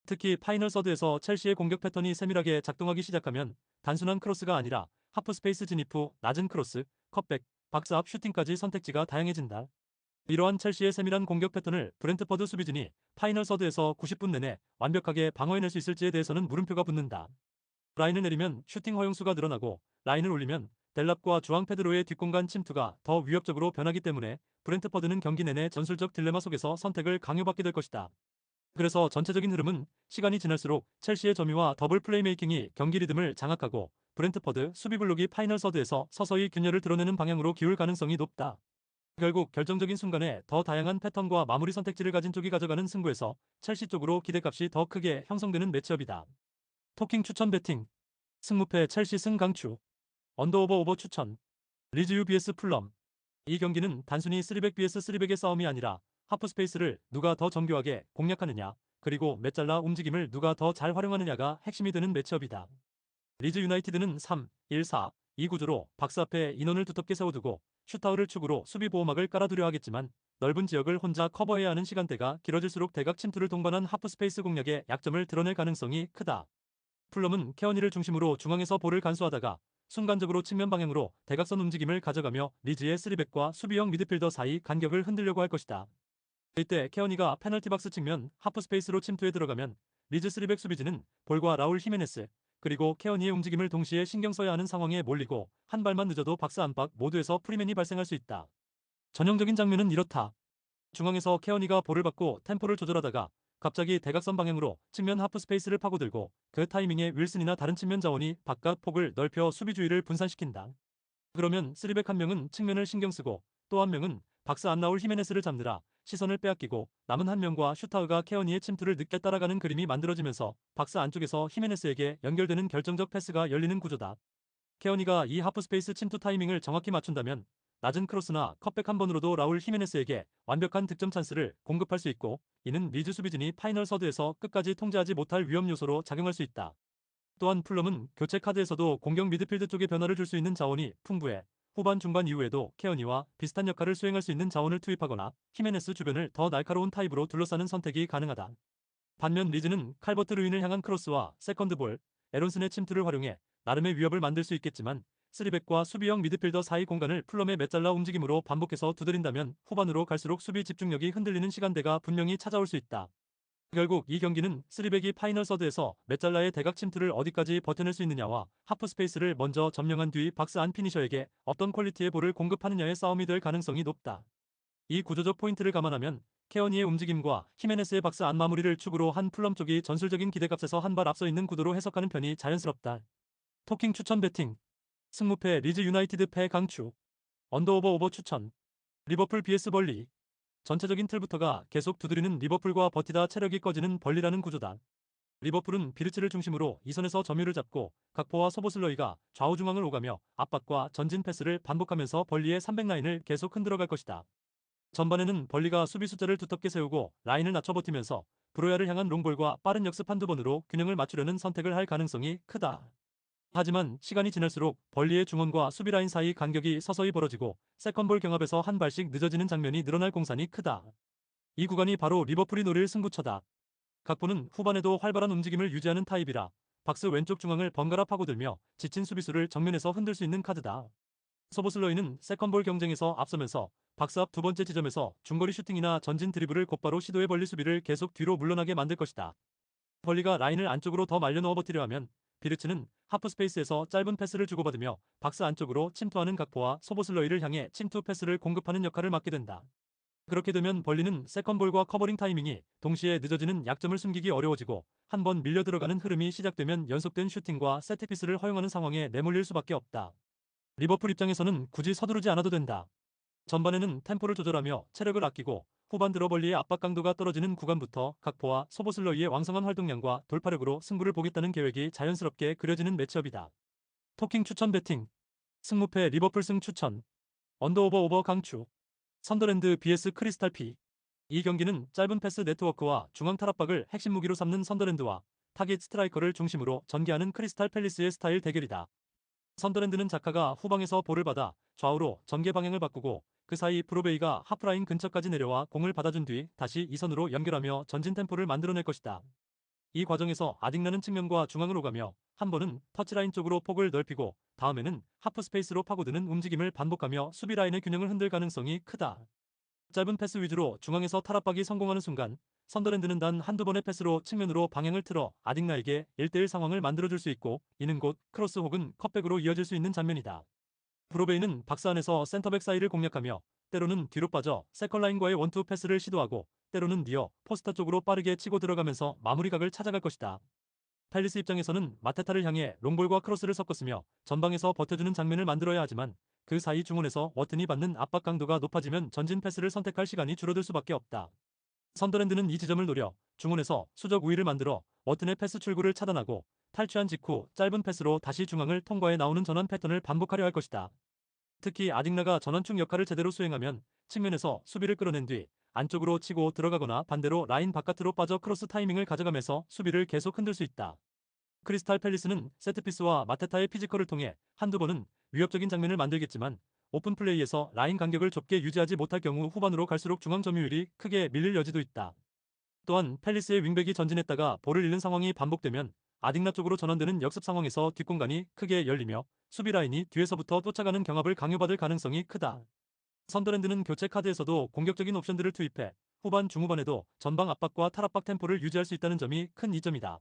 특히 파이널 서드에서 첼시의 공격 패턴이 세밀하게 작동하기 시작하면 단순한 크로스가 아니라 하프스페이스 진입 후 낮은 크로스, 컷백, 박스 앞 슈팅까지 선택지가 다양해진다. 이러한 첼시의 세밀한 공격 패턴을 브렌트퍼드 수비진이 파이널 서드에서 90분 내내 완벽하게 방어해낼 수 있을지에 대해서는 물음표가 붙는다. 라인을 내리면 슈팅 허용수가 늘어나고 라인을 올리면 델랍과 주앙 페드로의 뒷공간 침투가 더 위협적으로 변하기 때문에 브렌트퍼드는 경기 내내 전술적 딜레마 속에서 선택을 강요받게 될 것이다. 그래서 전체적인 흐름은 시간이 지날수록 첼시의 점유와 더블 플레이메이킹이 경기 리듬을 장악하고 브렌트퍼드 수비 블록이 파이널 서드에서 서서히 균열을 드러내는 방향으로 기울 가능성이 높다. 결국 결정적인 순간에 더 다양한 패턴과 마무리 선택지를 가진 쪽이 가져가는 승부에서 첼시 쪽으로 기대값이 더 크게 형성되는 매치업이다. 토킹 추천 배팅 승무패 첼시 승 강추 언더오버 오버 추천 리즈 유 vs 풀럼 이 경기는 단순히 3백 vs 3백의 싸움이 아니라 하프스페이스를 누가 더 정교하게 공략하느냐 그리고 메잘라 움직임을 누가 더 잘 활용하느냐가 핵심이 되는 매치업이다. 리즈 유나이티드는 3-1-4 이 구조로 박스 앞에 인원을 두텁게 세워두고 슈타우를 축으로 수비 보호막을 깔아두려 하겠지만 넓은 지역을 혼자 커버해야 하는 시간대가 길어질수록 대각 침투를 동반한 하프스페이스 공략의 약점을 드러낼 가능성이 크다. 풀럼은 케어니를 중심으로 중앙에서 볼을 간수하다가 순간적으로 측면 방향으로 대각선 움직임을 가져가며 리즈의 3백과 수비형 미드필더 사이 간격을 흔들려고 할 것이다. 이때 케어니가 페널티 박스 측면 하프스페이스로 침투해 들어가면 리즈 3백 수비진은 볼과 라울 히메네스 그리고 케어니의 움직임을 동시에 신경 써야 하는 상황에 몰리고 한 발만 늦어도 박스 안팎 모두에서 프리맨이 발생할 수 있다. 전형적인 장면은 이렇다. 중앙에서 케어니가 볼을 받고 템포를 조절하다가 갑자기 대각선 방향으로 측면 하프 스페이스를 파고들고 그 타이밍에 윌슨이나 다른 측면 자원이 바깥 폭을 넓혀 수비 주의를 분산시킨다. 그러면 3백 한 명은 측면을 신경 쓰고 또 한 명은 박스 안 나올 히메네스를 잡느라 시선을 빼앗기고 남은 한 명과 슈타우가 케어니의 침투를 늦게 따라가는 그림이 만들어지면서 박스 안쪽에서 히메네스에게 연결되는 결정적 패스가 열리는 구조다. 케어니가 이 하프 스페이스 침투 타이밍을 정확히 맞춘다면 낮은 크로스나 컷백 한 번으로도 라울 히메네스에게 완벽한 득점 찬스를 공급할 수 있고 이는 리즈 수비진이 파이널 서드에서 끝까지 통제하지 못할 위험 요소로 작용할 수 있다. 또한 풀럼은 교체 카드에서도 공격 미드필드 쪽에 변화를 줄 수 있는 자원이 풍부해 후반 중반 이후에도 케어니와 비슷한 역할을 수행할 수 있는 자원을 투입하거나 히메네스 주변을 더 날카로운 타입으로 둘러싸는 선택이 가능하다. 반면 리즈는 칼버트 루인을 향한 크로스와 세컨드볼, 에론슨의 침투를 활용해 나름의 위협을 만들 수 있겠지만 3백과 수비형 미드필더 사이 공간을 풀럼의 메잘라 움직임으로 반복해서 두드린다면 후반으로 갈수록 수비 집중력이 흔들리는 시간대가 분명히 찾아올 수 있다. 결국 이 경기는 3백이 파이널 서드에서 메잘라의 대각 침투를 어디까지 버텨낼 수 있느냐와 하프 스페이스를 먼저 점령한 뒤 박스 안 피니셔에게 어떤 퀄리티의 볼을 공급하느냐의 싸움이 될 가능성이 높다. 이 구조적 포인트를 감안하면 케어니의 움직임과 히메네스의 박스 안 마무리를 축으로 한 풀럼 쪽이 전술적인 기대값에서 한 발 앞서 있는 구도로 해석하는 편이 자연스럽다. 토킹 추천 배팅 승무패 리즈 유나이티드 패 강추 언더오버 오버 추천 리버풀 vs 벌리 전체적인 틀부터가 계속 두드리는 리버풀과 버티다 체력이 꺼지는 벌리라는 구조다. 리버풀은 비르츠를 중심으로 2선에서 점유를 잡고 각포와 소보슬러이가 좌우중앙을 오가며 압박과 전진 패스를 반복하면서 벌리의 300라인을 계속 흔들어갈 것이다. 전반에는 벌리가 수비 숫자를 두텁게 세우고 라인을 낮춰 버티면서 브로야를 향한 롱볼과 빠른 역습 한두 번으로 균형을 맞추려는 선택을 할 가능성이 크다. 하지만 시간이 지날수록 벌리의 중원과 수비 라인 사이 간격이 서서히 벌어지고 세컨볼 경합에서 한 발씩 늦어지는 장면이 늘어날 공산이 크다. 이 구간이 바로 리버풀이 노릴 승부처다. 각포는 후반에도 활발한 움직임을 유지하는 타입이라 박스 왼쪽 중앙을 번갈아 파고들며 지친 수비수를 정면에서 흔들 수 있는 카드다. 소보슬러이는 세컨볼 경쟁에서 앞서면서 박스 앞 두 번째 지점에서 중거리 슈팅이나 전진 드리블을 곧바로 시도해 벌리 수비를 계속 뒤로 물러나게 만들 것이다. 벌리가 라인을 안쪽으로 더 말려 넣어 버티려 하면 비르츠는 하프 스페이스에서 짧은 패스를 주고받으며 박스 안쪽으로 침투하는 각포와 소보슬러이를 향해 침투 패스를 공급하는 역할을 맡게 된다. 그렇게 되면 벌리는 세컨볼과 커버링 타이밍이 동시에 늦어지는 약점을 숨기기 어려워지고 한번 밀려 들어가는 흐름이 시작되면 연속된 슈팅과 세트피스를 허용하는 상황에 내몰릴 수밖에 없다. 리버풀 입장에서는 굳이 서두르지 않아도 된다. 전반에는 템포를 조절하며 체력을 아끼고 후반 들어 벌리의 압박 강도가 떨어지는 구간부터 각포와 소보슬러이의 왕성한 활동량과 돌파력으로 승부를 보겠다는 계획이 자연스럽게 그려지는 매치업이다. 토킹 추천 배팅 승무패 리버풀 승 추천 언더오버 오버 강추 선더랜드 vs 크리스탈 피 이 경기는 짧은 패스 네트워크와 중앙 탈압박을 핵심 무기로 삼는 선더랜드와 타깃 스트라이커를 중심으로 전개하는 크리스탈 팰리스의 스타일 대결이다. 선더랜드는 자카가 후방에서 볼을 받아 좌우로 전개 방향을 바꾸고 그 사이 브로베이가 하프라인 근처까지 내려와 공을 받아준 뒤 다시 이선으로 연결하며 전진 템포를 만들어낼 것이다. 이 과정에서 아딕나는 측면과 중앙으로 가며 한 번은 터치라인 쪽으로 폭을 넓히고 다음에는 하프 스페이스로 파고드는 움직임을 반복하며 수비 라인의 균형을 흔들 가능성이 크다. 짧은 패스 위주로 중앙에서 탈압박이 성공하는 순간 선더랜드는 단 한두 번의 패스로 측면으로 방향을 틀어 아딕나에게 1대1 상황을 만들어줄 수 있고, 이는 곧 크로스 혹은 컷백으로 이어질 수 있는 장면이다. 브로베이는 박스 안에서 센터백 사이를 공략하며 때로는 뒤로 빠져 세컨라인과의 원투 패스를 시도하고 때로는 니어 포스터 쪽으로 빠르게 치고 들어가면서 마무리각을 찾아갈 것이다. 팰리스 입장에서는 마테타를 향해 롱볼과 크로스를 섞었으며 전방에서 버텨주는 장면을 만들어야 하지만 그 사이 중원에서 워튼이 받는 압박 강도가 높아지면 전진 패스를 선택할 시간이 줄어들 수밖에 없다. 선더랜드는 이 지점을 노려 중원에서 수적 우위를 만들어 워튼의 패스 출구를 차단하고 탈취한 직후 짧은 패스로 다시 중앙을 통과해 나오는 전환 패턴을 반복하려 할 것이다. 특히 아딕나가 전환축 역할을 제대로 수행하면 측면에서 수비를 끌어낸 뒤 안쪽으로 치고 들어가거나 반대로 라인 바깥으로 빠져 크로스 타이밍을 가져가면서 수비를 계속 흔들 수 있다. 크리스탈 팰리스는 세트피스와 마테타의 피지컬을 통해 한두 번은 위협적인 장면을 만들겠지만 오픈 플레이에서 라인 간격을 좁게 유지하지 못할 경우 후반으로 갈수록 중앙 점유율이 크게 밀릴 여지도 있다. 또한 팰리스의 윙백이 전진했다가 볼을 잃는 상황이 반복되면 아딕나 쪽으로 전환되는 역습 상황에서 뒷공간이 크게 열리며 수비 라인이 뒤에서부터 쫓아가는 경합을 강요받을 가능성이 크다. 선더랜드는 교체 카드에서도 공격적인 옵션들을 투입해 후반 중후반에도 전방 압박과 탈압박 템포를 유지할 수 있다는 점이 큰 이점이다.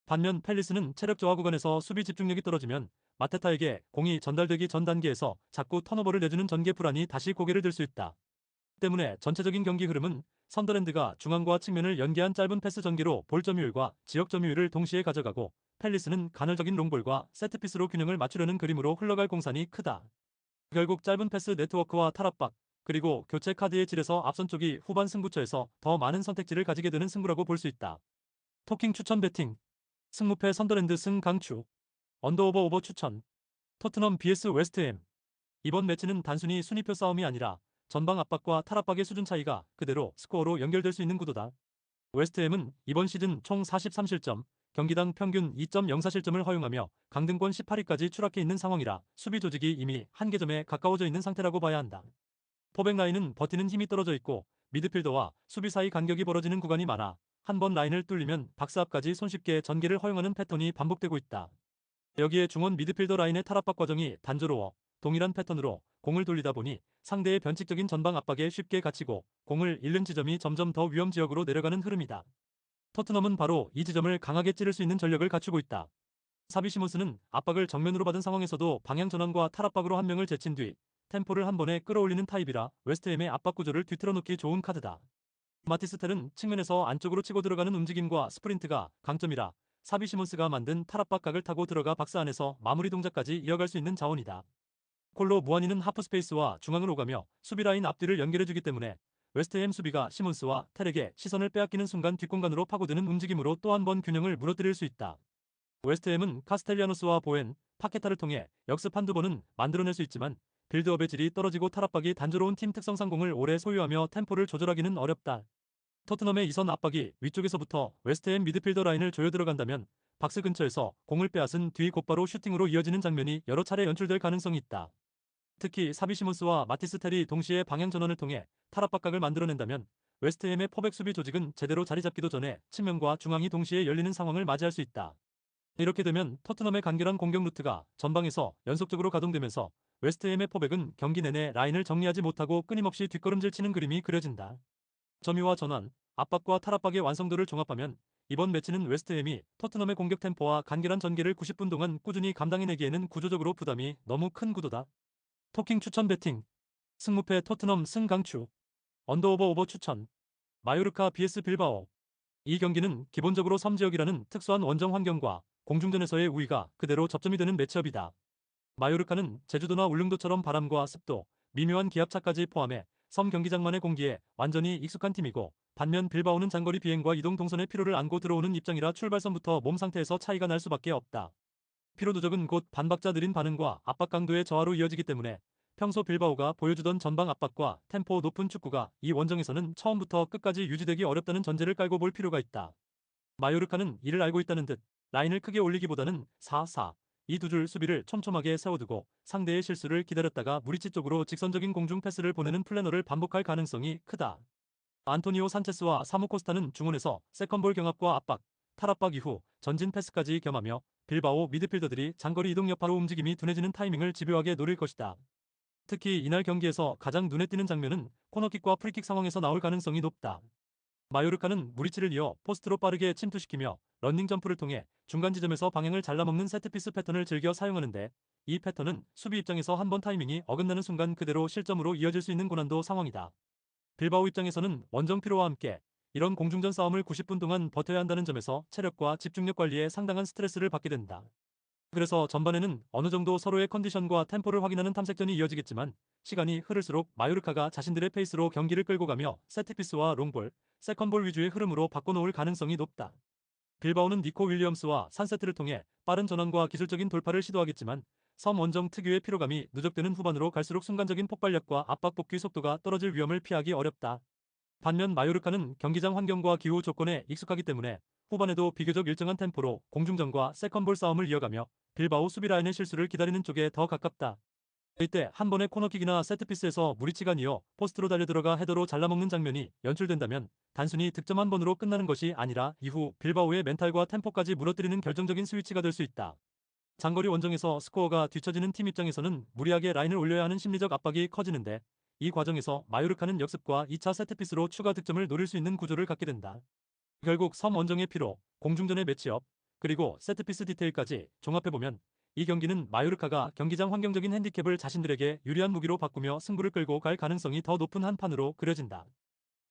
반면 팰리스는 체력 저하 구간에서 수비 집중력이 떨어지면 마테타에게 공이 전달되기 전 단계에서 자꾸 턴오버를 내주는 전개 불안이 다시 고개를 들 수 있다. 때문에 전체적인 경기 흐름은 선더랜드가 중앙과 측면을 연계한 짧은 패스 전개로 볼 점유율과 지역 점유율을 동시에 가져가고 팰리스는 간헐적인 롱볼과 세트피스로 균형을 맞추려는 그림으로 흘러갈 공산이 크다. 결국 짧은 패스 네트워크와 탈압박, 그리고 교체 카드의 질에서 앞선 쪽이 후반 승부처에서 더 많은 선택지를 가지게 되는 승부라고 볼 수 있다. 토킹 추천 배팅. 승무패 선더랜드 승 강추. 언더오버 오버 추천. 토트넘 vs 웨스트햄. 이번 매치는 단순히 순위표 싸움이 아니라 전방 압박과 탈압박의 수준 차이가 그대로 스코어로 연결될 수 있는 구도다. 웨스트햄은 이번 시즌 총 43실점, 경기당 평균 2.04실점을 허용하며 강등권 18위까지 추락해 있는 상황이라 수비 조직이 이미 한계점에 가까워져 있는 상태라고 봐야 한다. 포백 라인은 버티는 힘이 떨어져 있고 미드필더와 수비 사이 간격이 벌어지는 구간이 많아 한 번 라인을 뚫리면 박스 앞까지 손쉽게 전개를 허용하는 패턴이 반복되고 있다. 여기에 중원 미드필더 라인의 탈압박 과정이 단조로워 동일한 패턴으로 공을 돌리다 보니 상대의 변칙적인 전방 압박에 쉽게 갇히고 공을 잃는 지점이 점점 더 위험 지역으로 내려가는 흐름이다. 토트넘은 바로 이 지점을 강하게 찌를 수 있는 전력을 갖추고 있다. 사비 시몬스는 압박을 정면으로 받은 상황에서도 방향 전환과 탈압박으로 한 명을 제친 뒤 템포를 한 번에 끌어올리는 타입이라 웨스트햄의 압박 구조를 뒤틀어 놓기 좋은 카드다. 마티스텔은 측면에서 안쪽으로 치고 들어가는 움직임과 스프린트가 강점이라 사비 시몬스가 만든 탈압박각을 타고 들어가 박스 안에서 마무리 동작까지 이어갈 수 있는 자원이다. 콜로 무한이는 하프 스페이스와 중앙을 오가며 수비 라인 앞뒤를 연결해주기 때문에 웨스트햄 수비가 시몬스와 테렉의 시선을 빼앗기는 순간 뒷공간으로 파고드는 움직임으로 또 한 번 균형을 무너뜨릴 수 있다. 웨스트햄은 카스텔리아노스와 보엔, 파케타를 통해 역습 한두 번은 만들어낼 수 있지만 빌드업의 질이 떨어지고 탈압박이 단조로운 팀 특성상 공을 오래 소유하며 템포를 조절하기는 어렵다. 토트넘의 이선 압박이 위쪽에서부터 웨스트햄 미드필더 라인을 조여 들어간다면 박스 근처에서 공을 빼앗은 뒤 곧바로 슈팅으로 이어지는 장면이 여러 차례 연출될 가능성이 있다. 특히 사비 시몬스와 마티스 텔이 동시에 방향 전환을 통해 탈압박각을 만들어낸다면 웨스트햄의 포백 수비 조직은 제대로 자리 잡기도 전에 측면과 중앙이 동시에 열리는 상황을 맞이할 수 있다. 이렇게 되면 토트넘의 간결한 공격 루트가 전방에서 연속적으로 가동되면서 웨스트햄의 포백은 경기 내내 라인을 정리하지 못하고 끊임없이 뒷걸음질 치는 그림이 그려진다. 점유와 전환, 압박과 탈압박의 완성도를 종합하면 이번 매치는 웨스트햄이 토트넘의 공격 템포와 간결한 전개를 90분 동안 꾸준히 감당해내기에는 구조적으로 부담이 너무 큰 구도다. 토킹 추천 배팅. 승무패 토트넘 승 강추. 언더오버 오버 추천. 마요르카 vs 빌바오. 이 경기는 기본적으로 섬지역이라는 특수한 원정 환경과 공중전에서의 우위가 그대로 접점이 되는 매치업이다. 마요르카는 제주도나 울릉도처럼 바람과 습도, 미묘한 기압차까지 포함해 섬 경기장만의 공기에 완전히 익숙한 팀이고, 반면 빌바오는 장거리 비행과 이동 동선의 피로를 안고 들어오는 입장이라 출발선부터 몸 상태에서 차이가 날 수밖에 없다. 피로 누적은 곧 반박자 느린 반응과 압박 강도의 저하로 이어지기 때문에 평소 빌바오가 보여주던 전방 압박과 템포 높은 축구가 이 원정에서는 처음부터 끝까지 유지되기 어렵다는 전제를 깔고 볼 필요가 있다. 마요르카는 이를 알고 있다는 듯 라인을 크게 올리기보다는 4-4, 이 두 줄 수비를 촘촘하게 세워두고 상대의 실수를 기다렸다가 무리치 쪽으로 직선적인 공중 패스를 보내는 플래너를 반복할 가능성이 크다. 안토니오 산체스와 사무 코스타는 중원에서 세컨볼 경합과 압박, 탈압박 이후 전진 패스까지 겸하며 빌바오 미드필더들이 장거리 이동 여파로 움직임이 둔해지는 타이밍을 집요하게 노릴 것이다. 특히 이날 경기에서 가장 눈에 띄는 장면은 코너킥과 프리킥 상황에서 나올 가능성이 높다. 마요르카는 무리치를 이어 포스트로 빠르게 침투시키며 런닝 점프를 통해 중간 지점에서 방향을 잘라먹는 세트피스 패턴을 즐겨 사용하는데, 이 패턴은 수비 입장에서 한번 타이밍이 어긋나는 순간 그대로 실점으로 이어질 수 있는 고난도 상황이다. 빌바오 입장에서는 원정 피로와 함께 이런 공중전 싸움을 90분 동안 버텨야 한다는 점에서 체력과 집중력 관리에 상당한 스트레스를 받게 된다. 그래서 전반에는 어느 정도 서로의 컨디션과 템포를 확인하는 탐색전이 이어지겠지만, 시간이 흐를수록 마요르카가 자신들의 페이스로 경기를 끌고 가며 세트피스와 롱볼, 세컨볼 위주의 흐름으로 바꿔놓을 가능성이 높다. 빌바오는 니코 윌리엄스와 3세트를 통해 빠른 전환과 기술적인 돌파를 시도하겠지만, 섬 원정 특유의 피로감이 누적되는 후반으로 갈수록 순간적인 폭발력과 압박 복귀 속도가 떨어질 위험을 피하기 어렵다. 반면 마요르카는 경기장 환경과 기후 조건에 익숙하기 때문에 후반에도 비교적 일정한 템포로 공중전과 세컨볼 싸움을 이어가며 빌바오 수비 라인의 실수를 기다리는 쪽에 더 가깝다. 이때 한 번의 코너킥이나 세트피스에서 무리치가 이어 포스트로 달려들어가 헤더로 잘라먹는 장면이 연출된다면, 단순히 득점 한 번으로 끝나는 것이 아니라 이후 빌바오의 멘탈과 템포까지 무너뜨리는 결정적인 스위치가 될 수 있다. 장거리 원정에서 스코어가 뒤처지는 팀 입장에서는 무리하게 라인을 올려야 하는 심리적 압박이 커지는데, 이 과정에서 마요르카는 역습과 2차 세트피스로 추가 득점을 노릴 수 있는 구조를 갖게 된다. 결국 섬 원정의 피로, 공중전의 매치업, 그리고 세트피스 디테일까지 종합해보면 이 경기는 마요르카가 경기장 환경적인 핸디캡을 자신들에게 유리한 무기로 바꾸며 승부를 끌고 갈 가능성이 더 높은 한 판으로 그려진다.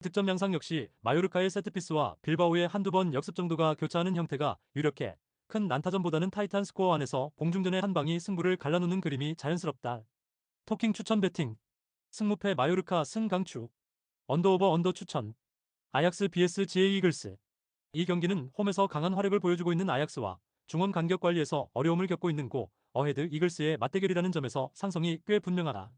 득점 양상 역시 마요르카의 세트피스와 빌바오의 한두 번 역습 정도가 교차하는 형태가 유력해 큰 난타전보다는 타이트한 스코어 안에서 공중전의 한 방이 승부를 갈라놓는 그림이 자연스럽다. 토킹 추천 배팅. 승무패 마요르카 승 강추. 언더오버 언더 추천. 아약스 vs GA 이글스. 이 경기는 홈에서 강한 화력을 보여주고 있는 아약스와 중원 간격 관리에서 어려움을 겪고 있는 고 어헤드 이글스의 맞대결이라는 점에서 상성이 꽤 분명하다.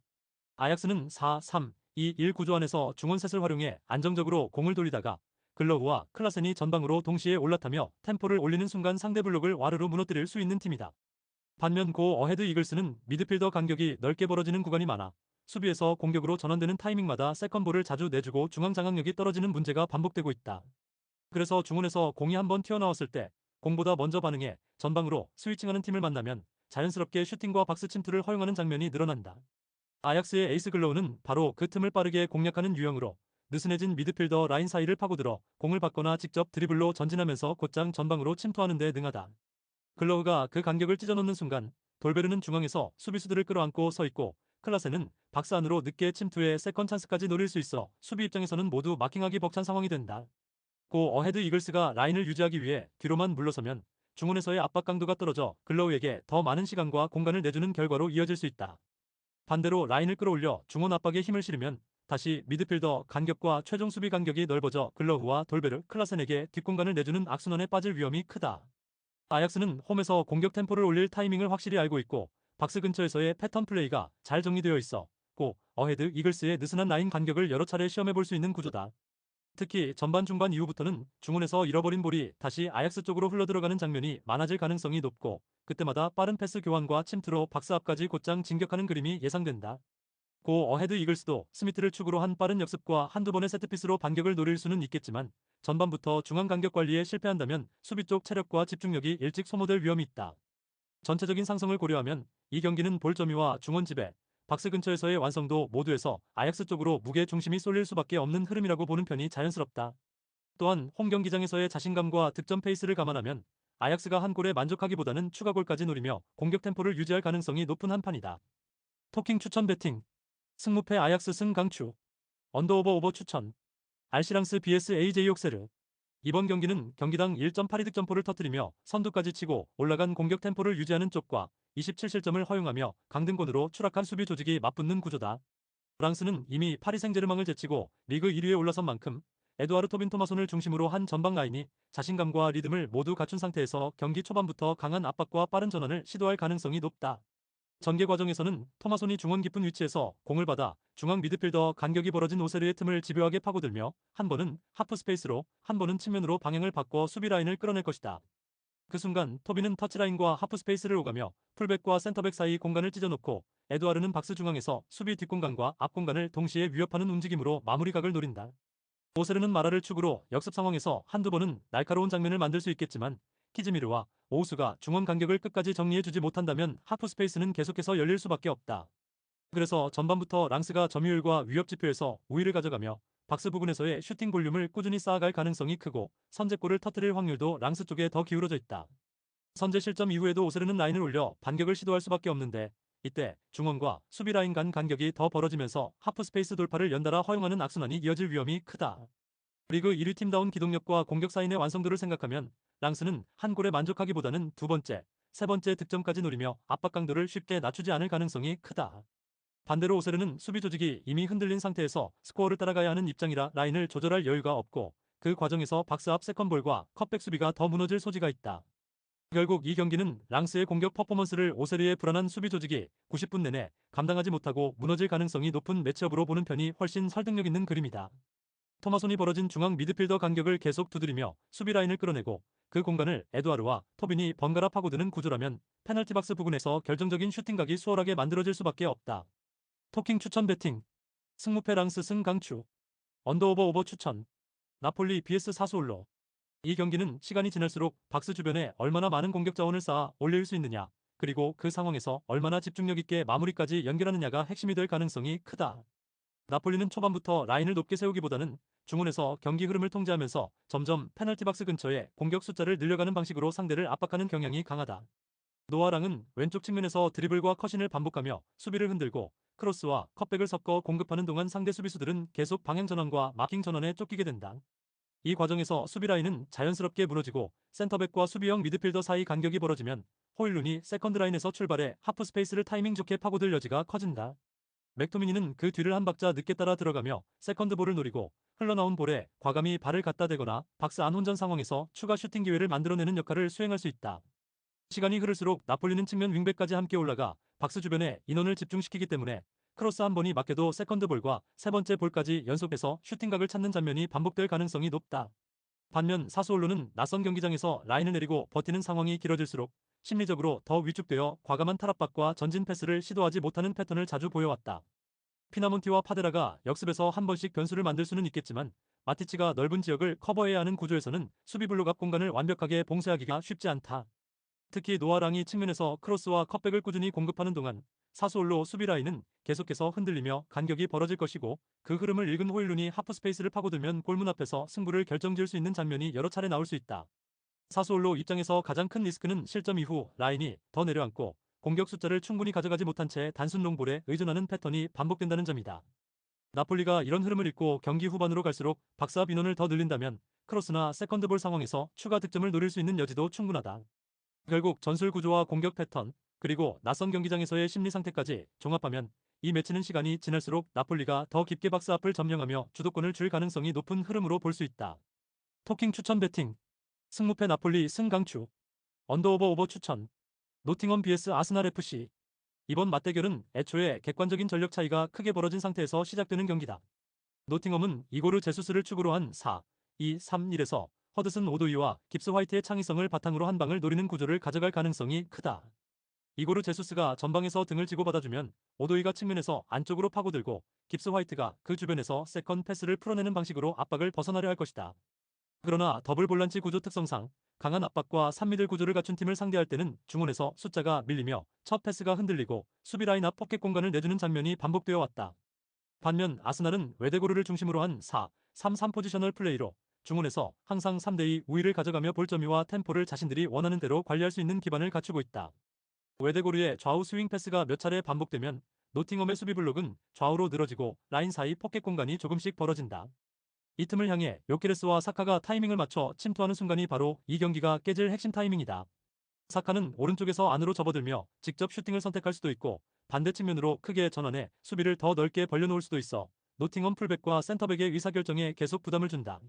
아약스는 4-3-2-1 구조 안에서 중원셋을 활용해 안정적으로 공을 돌리다가 글러브와 클라센이 전방으로 동시에 올라타며 템포를 올리는 순간 상대 블록을 와르르 무너뜨릴 수 있는 팀이다. 반면 고 어헤드 이글스는 미드필더 간격이 넓게 벌어지는 구간이 많아 수비에서 공격으로 전환되는 타이밍마다 세컨볼을 자주 내주고 중앙 장악력이 떨어지는 문제가 반복되고 있다. 그래서 중원에서 공이 한번 튀어나왔을 때 공보다 먼저 반응해 전방으로 스위칭하는 팀을 만나면 자연스럽게 슈팅과 박스 침투를 허용하는 장면이 늘어난다. 아약스의 에이스 글로우는 바로 그 틈을 빠르게 공략하는 유형으로 느슨해진 미드필더 라인 사이를 파고들어 공을 받거나 직접 드리블로 전진하면서 곧장 전방으로 침투하는 데 능하다. 글로우가 그 간격을 찢어놓는 순간 돌베르는 중앙에서 수비수들을 끌어안고 서 있고, 클라세는 박스 안으로 늦게 침투해 세컨 찬스까지 노릴 수 있어 수비 입장에서는 모두 마킹하기 벅찬 상황이 된다. 고 어헤드 이글스가 라인을 유지하기 위해 뒤로만 물러서면 중원에서의 압박 강도가 떨어져 글로우에게 더 많은 시간과 공간을 내주는 결과로 이어질 수 있다. 반대로 라인을 끌어올려 중원 압박에 힘을 실으면 다시 미드필더 간격과 최종 수비 간격이 넓어져 글러브와 돌베르, 클라센에게 뒷공간을 내주는 악순환에 빠질 위험이 크다. 아약스는 홈에서 공격 템포를 올릴 타이밍을 확실히 알고 있고 박스 근처에서의 패턴 플레이가 잘 정리되어 있어 고 어헤드 이글스의 느슨한 라인 간격을 여러 차례 시험해 볼 수 있는 구조다. 특히 전반 중반 이후부터는 중원에서 잃어버린 볼이 다시 아약스 쪽으로 흘러들어가는 장면이 많아질 가능성이 높고, 그때마다 빠른 패스 교환과 침투로 박스 앞까지 곧장 진격하는 그림이 예상된다. 고 어헤드 이글스도 스미트를 축으로 한 빠른 역습과 한두 번의 세트피스로 반격을 노릴 수는 있겠지만, 전반부터 중앙 간격 관리에 실패한다면 수비 쪽 체력과 집중력이 일찍 소모될 위험이 있다. 전체적인 상성을 고려하면 이 경기는 볼 점유와 중원 지배, 박스 근처에서의 완성도 모두에서 아약스 쪽으로 무게 중심이 쏠릴 수밖에 없는 흐름이라고 보는 편이 자연스럽다. 또한 홈 경기장에서의 자신감과 득점 페이스를 감안하면 아약스가 한 골에 만족하기보다는 추가골까지 노리며 공격 템포를 유지할 가능성이 높은 한 판이다. 토킹 추천 배팅. 승무패 아약스 승 강추. 언더오버 오버 추천. 알시랑스 vs AJ 옥세르. 이번 경기는 경기당 1.82득점포를 터뜨리며 선두까지 치고 올라간 공격 템포를 유지하는 쪽과 27실점을 허용하며 강등권으로 추락한 수비 조직이 맞붙는 구조다. 프랑스는 이미 파리 생제르맹을 제치고 리그 1위에 올라선 만큼 에두아르 토빈 토마손을 중심으로 한 전방 라인이 자신감과 리듬을 모두 갖춘 상태에서 경기 초반부터 강한 압박과 빠른 전환을 시도할 가능성이 높다. 전개 과정에서는 토마손이 중원 깊은 위치에서 공을 받아 중앙 미드필더 간격이 벌어진 오세르의 틈을 집요하게 파고들며 한 번은 하프 스페이스로 한 번은 측면으로 방향을 바꿔 수비 라인을 끌어낼 것이다. 그 순간 토비는 터치라인과 하프 스페이스를 오가며 풀백과 센터백 사이 공간을 찢어놓고 에두아르는 박스 중앙에서 수비 뒷공간과 앞공간을 동시에 위협하는 움직임으로 마무리각을 노린다. 오세르는 마라를 축으로 역습 상황에서 한두 번은 날카로운 장면을 만들 수 있겠지만 키즈미르와 오우수가 중원 간격을 끝까지 정리해주지 못한다면 하프 스페이스는 계속해서 열릴 수밖에 없다. 그래서 전반부터 랑스가 점유율과 위협 지표에서 우위를 가져가며 박스 부분에서의 슈팅 볼륨을 꾸준히 쌓아갈 가능성이 크고 선제골을 터뜨릴 확률도 랑스 쪽에 더 기울어져 있다. 선제 실점 이후에도 오세르는 라인을 올려 반격을 시도할 수밖에 없는데 이때 중원과 수비 라인 간 간격이 더 벌어지면서 하프 스페이스 돌파를 연달아 허용하는 악순환이 이어질 위험이 크다. 리그 1위 팀다운 기동력과 공격 사인의 완성도를 생각하면 랑스는 한 골에 만족하기보다는 두 번째, 세 번째 득점까지 노리며 압박 강도를 쉽게 낮추지 않을 가능성이 크다. 반대로 오세르는 수비 조직이 이미 흔들린 상태에서 스코어를 따라가야 하는 입장이라 라인을 조절할 여유가 없고 그 과정에서 박스 앞 세컨볼과 컵백 수비가 더 무너질 소지가 있다. 결국 이 경기는 랑스의 공격 퍼포먼스를 오세르의 불안한 수비 조직이 90분 내내 감당하지 못하고 무너질 가능성이 높은 매치업으로 보는 편이 훨씬 설득력 있는 그림이다. 토마손이 벌어진 중앙 미드필더 간격을 계속 두드리며 수비 라인을 끌어내고 그 공간을 에두아르와 토빈이 번갈아 파고드는 구조라면 페널티 박스 부근에서 결정적인 슈팅각이 수월하게 만들어질 수밖에 없다. 토킹 추천 배팅 승무패 랑스 승 강추 언더오버 오버 추천 나폴리 vs 사수올로 이 경기는 시간이 지날수록 박스 주변에 얼마나 많은 공격 자원을 쌓아 올릴 수 있느냐 그리고 그 상황에서 얼마나 집중력 있게 마무리까지 연결하느냐가 핵심이 될 가능성이 크다. 나폴리는 초반부터 라인을 높게 세우기보다는 중원에서 경기 흐름을 통제하면서 점점 페널티 박스 근처에 공격 숫자를 늘려가는 방식으로 상대를 압박하는 경향이 강하다. 노아랑은 왼쪽 측면에서 드리블과 컷신을 반복하며 수비를 흔들고 크로스와 컷백을 섞어 공급하는 동안 상대 수비수들은 계속 방향 전환과 마킹 전환에 쫓기게 된다. 이 과정에서 수비 라인은 자연스럽게 무너지고 센터백과 수비형 미드필더 사이 간격이 벌어지면 호일룬이 세컨드 라인에서 출발해 하프 스페이스를 타이밍 좋게 파고들 여지가 커진다. 맥토미니는 그 뒤를 한 박자 늦게 따라 들어가며 세컨드 볼을 노리고 흘러나온 볼에 과감히 발을 갖다 대거나 박스 안 혼전 상황에서 추가 슈팅 기회를 만들어내는 역할을 수행할 수 있다. 시간이 흐를수록 나폴리는 측면 윙백까지 함께 올라가 박스 주변에 인원을 집중시키기 때문에 크로스 한 번이 막혀도 세컨드 볼과 세 번째 볼까지 연속해서 슈팅각을 찾는 장면이 반복될 가능성이 높다. 반면 사수올로는 낯선 경기장에서 라인을 내리고 버티는 상황이 길어질수록 심리적으로 더 위축되어 과감한 탈압박과 전진 패스를 시도하지 못하는 패턴을 자주 보여왔다. 피나몬티와 파데라가 역습에서 한 번씩 변수를 만들 수는 있겠지만 마티치가 넓은 지역을 커버해야 하는 구조에서는 수비 블록 앞 공간을 완벽하게 봉쇄하기가 쉽지 않다. 특히 노아랑이 측면에서 크로스와 컷백을 꾸준히 공급하는 동안 사수올로 수비 라인은 계속해서 흔들리며 간격이 벌어질 것이고 그 흐름을 읽은 호일룬이 하프 스페이스를 파고들면 골문 앞에서 승부를 결정지을 수 있는 장면이 여러 차례 나올 수 있다. 사수올로 입장에서 가장 큰 리스크는 실점 이후 라인이 더 내려앉고 공격 숫자를 충분히 가져가지 못한 채 단순 롱볼에 의존하는 패턴이 반복된다는 점이다. 나폴리가 이런 흐름을 읽고 경기 후반으로 갈수록 박스 앞 인원을 더 늘린다면 크로스나 세컨드볼 상황에서 추가 득점을 노릴 수 있는 여지도 충분하다. 결국 전술 구조와 공격 패턴, 그리고 낯선 경기장에서의 심리 상태까지 종합하면 이 매치는 시간이 지날수록 나폴리가 더 깊게 박스 앞을 점령하며 주도권을 줄 가능성이 높은 흐름으로 볼 수 있다. 토킹 추천 배팅 승무패 나폴리 승 강추 언더오버 오버 추천 노팅엄 vs 아스날 FC 이번 맞대결은 애초에 객관적인 전력 차이가 크게 벌어진 상태에서 시작되는 경기다. 노팅엄은 이고르 제수스를 축으로 한 4-2-3-1에서 허드슨 오도이와 깁스 화이트의 창의성을 바탕으로 한 방을 노리는 구조를 가져갈 가능성이 크다. 이고르 제수스가 전방에서 등을 지고받아주면 오도이가 측면에서 안쪽으로 파고들고 깁스 화이트가 그 주변에서 세컨 패스를 풀어내는 방식으로 압박을 벗어나려 할 것이다. 그러나 더블 볼란치 구조 특성상 강한 압박과 3미들 구조를 갖춘 팀을 상대할 때는 중원에서 숫자가 밀리며 첫 패스가 흔들리고 수비 라인 앞 포켓 공간을 내주는 장면이 반복되어 왔다. 반면 아스날은 외대고르를 중심으로 한 4-3-3 포지셔널 플레이로 중원에서 항상 3대2 우위를 가져가며 볼 점유와 템포를 자신들이 원하는 대로 관리할 수 있는 기반을 갖추고 있다. 외대고르의 좌우 스윙 패스가 몇 차례 반복되면 노팅엄의 수비 블록은 좌우로 늘어지고 라인 사이 포켓 공간이 조금씩 벌어진다. 이 틈을 향해 요케레스와 사카가 타이밍을 맞춰 침투하는 순간이 바로 이 경기가 깨질 핵심 타이밍이다. 사카는 오른쪽에서 안으로 접어들며 직접 슈팅을 선택할 수도 있고 반대 측면으로 크게 전환해 수비를 더 넓게 벌려놓을 수도 있어 노팅엄 풀백과 센터백의 의사결정에 계속 부담을 준다.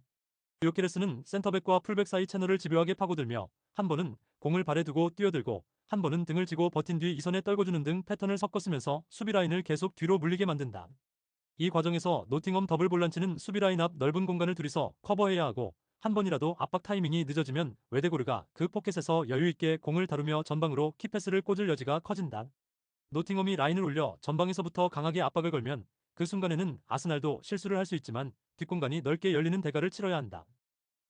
요케레스는 센터백과 풀백 사이 채널을 집요하게 파고들며 한 번은 공을 발에 두고 뛰어들고 한 번은 등을 지고 버틴 뒤 이선에 떨궈주는 등 패턴을 섞어 쓰면서 수비 라인을 계속 뒤로 물리게 만든다. 이 과정에서 노팅엄 더블 볼란치는 수비 라인 앞 넓은 공간을 둘이서 커버해야 하고 한 번이라도 압박 타이밍이 늦어지면 외대고르가 그 포켓에서 여유있게 공을 다루며 전방으로 키패스를 꽂을 여지가 커진다. 노팅엄이 라인을 올려 전방에서부터 강하게 압박을 걸면 그 순간에는 아스날도 실수를 할 수 있지만 뒷공간이 넓게 열리는 대가를 치러야 한다.